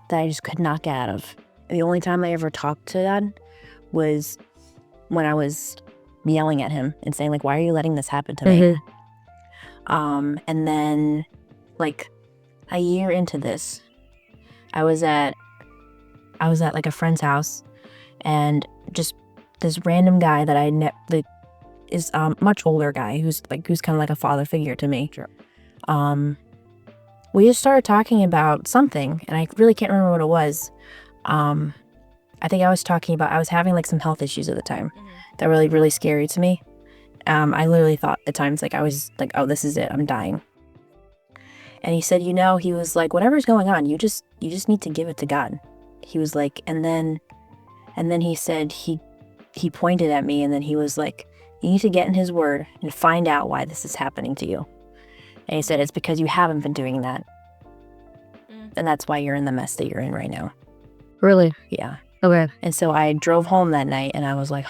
that I just could not get out of. And the only time I ever talked to Dad was when I was yelling at him and saying, like, why are you letting this happen to me? And then, like, a year into this, I was at like a friend's house, and just this random guy that is much older guy who's kind of like a father figure to me. Sure. We just started talking about something, and I really can't remember what it was. I think I was having like some health issues at the time that were like really scary to me. I literally thought at times like I was like, oh, this is it, I'm dying. And he said, he was like, whatever's going on, you just need to give it to God. He was like, and then he said, he pointed at me, and then he was like, you need to get in his word and find out why this is happening to you. And he said, it's because you haven't been doing that. And that's why you're in the mess that you're in right now. Really? Yeah. Okay. And so I drove home that night, and I was like,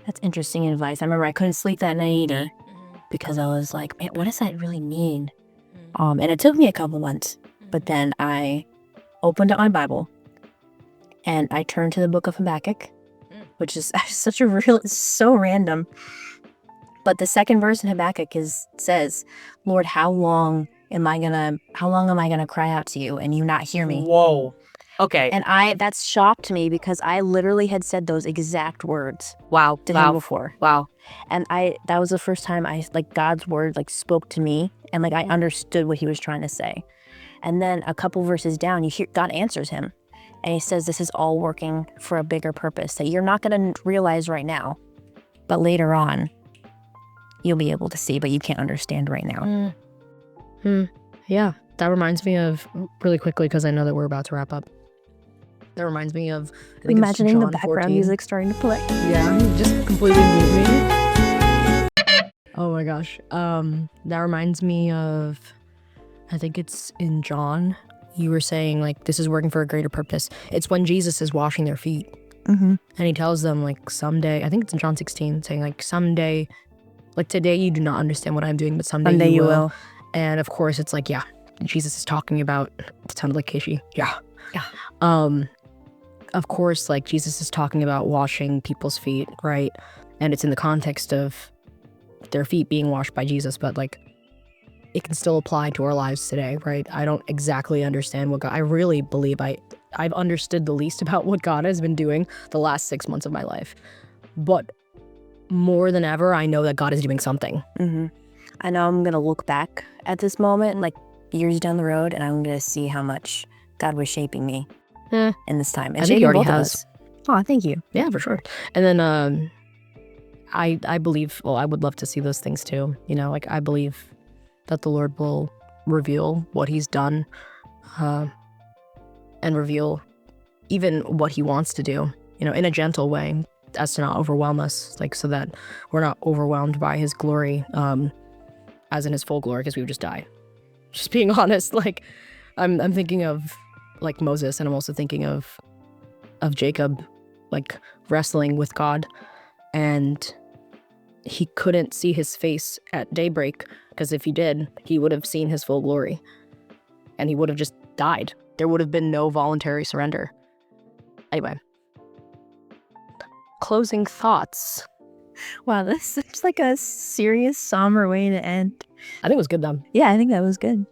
that's interesting advice. I remember I couldn't sleep that night either because I was like, man, what does that really mean? And it took me a couple months, but then I opened up my Bible and I turned to the book of Habakkuk. which is such a real, so random. But the second verse in Habakkuk says, Lord, how long am I gonna cry out to you and you not hear me? Whoa. Okay. And that shocked me because I literally had said those exact words to him before. Wow. And that was the first time God's word spoke to me and I understood what he was trying to say. And then a couple verses down, you hear God answers him. And he says, this is all working for a bigger purpose that you're not going to realize right now, but later on, you'll be able to see, but you can't understand right now. Yeah, that reminds me of, really quickly, because I know that we're about to wrap up. That reminds me of, I think Imagining it's the John background 14. music starting to play. Yeah, just completely mute me. Oh my gosh. That reminds me of, I think it's in John. You were saying this is working for a greater purpose. It's when Jesus is washing their feet. Mm-hmm. And he tells them someday, I think it's in John 16, saying someday, today you do not understand what I'm doing, but someday you will. And of course it's yeah, Jesus is talking about, it sounded like Keishi. Yeah. Of course, Jesus is talking about washing people's feet, right? And it's in the context of their feet being washed by Jesus, but it can still apply to our lives today, right? I don't exactly understand what God, I really believe I've understood the least about what God has been doing the last 6 months of my life. But more than ever, I know that God is doing something. Mm-hmm. I know I'm going to look back at this moment, years down the road, and I'm going to see how much God was shaping me in this time. And I think he already both of has. us. Oh, thank you. Yeah, for sure. And then I believe, I would love to see those things too. I believe that the Lord will reveal what he's done and reveal even what he wants to do, in a gentle way, as to not overwhelm us, so that we're not overwhelmed by his glory, as in his full glory, because we would just die. Just being honest, I'm thinking of Moses, and I'm also thinking of Jacob, wrestling with God, and he couldn't see his face at daybreak, because if he did, he would have seen his full glory, and he would have just died. There would have been no voluntary surrender. Anyway, closing thoughts. Wow, this is such a serious, somber way to end. I think it was good though. Yeah, I think that was good.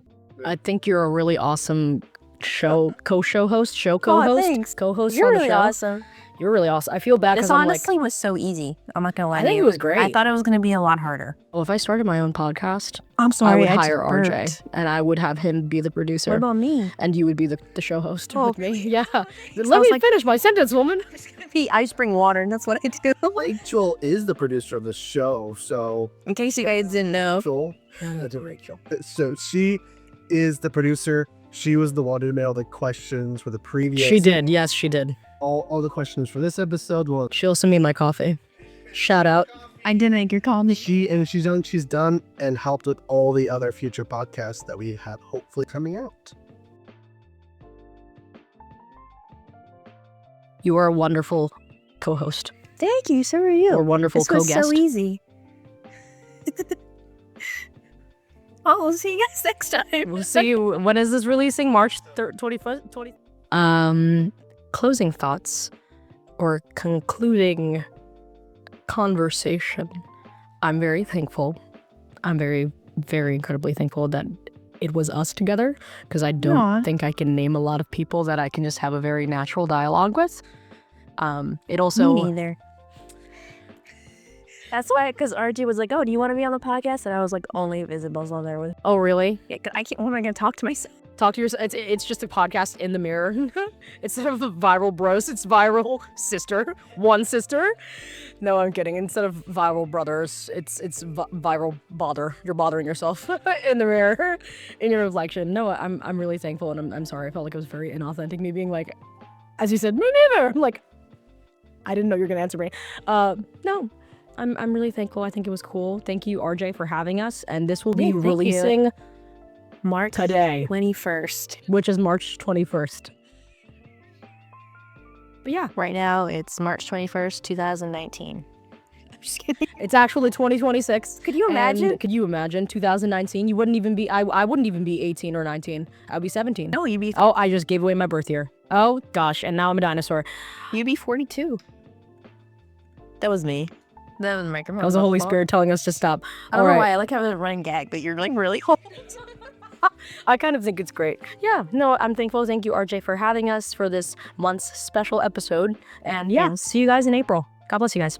I think you're a really awesome co-host. Thanks. Co-host. You're on the really show. awesome. You're really awesome. I feel bad This because I'm honestly was so easy. I'm not gonna lie I to think you. it was great. I thought it was gonna be a lot harder. well, if I started my own podcast, I'm I sorry. would I hire just RJ, burped. and I would have him be the producer. What about me? And you would be the show host Oh, with me. Yeah. Let Sounds me finish my sentence, woman. I just bring water, and that's what I do. Rachel is the producer of the show, so In case you guys didn't know. Rachel. That's Rachel. So she is the producer. She was the one who made all the questions for the previous. She did. Yes, she did. All the questions for this episode. Well, She also made my coffee. Shout out. I did make your call. she's done and helped with all the other future podcasts that we have hopefully coming out. You are a wonderful co-host Thank you. So are you. or wonderful This was co-guest. so easy. I'll see you guys next time. We'll see you. When is this releasing? March 21st? 20? Closing thoughts or concluding conversation. I'm very thankful. I'm very, very incredibly thankful that it was us together, because I don't Aw. think I can name a lot of people that I can just have a very natural dialogue with. It also Me neither. That's why, because RJ was like, "Oh, do you want to be on the podcast?" And I was like, "Only if Isabel's on there with." Oh, really? Yeah, 'cause I can't. What am I gonna talk to myself? Talk to yourself. It's just a podcast in the mirror. Instead of viral bros, it's viral sister. One sister. No, I'm kidding. Instead of viral brothers, it's viral bother. You're bothering yourself in the mirror, in your reflection. No, I'm really thankful, and I'm sorry. I felt like it was very inauthentic. Me being like, as you said, me neither. I'm like, I didn't know you were gonna answer me. No. I'm really thankful. I think it was cool. Thank you, RJ, for having us. And this will be Yeah, thank you. releasing March today, 21st. which is March 21st. But yeah, Right now, it's March 21st, 2019. I'm just kidding. it's actually 2026. Could you imagine? And could you imagine 2019? You wouldn't even be, I wouldn't even be 18 or 19. I'd be 17. No, you'd be Oh, I just gave away my birth year. Oh, gosh. And now I'm a dinosaur. 42. That was me. That was the microphone. That was the Holy Spirit telling us to stop. I don't know why. I like having a running gag that you're like really I kind of think it's great. Yeah, no, I'm thankful. Thank you, RJ, for having us for this month's special episode. And yeah, see you guys in April. God bless you guys.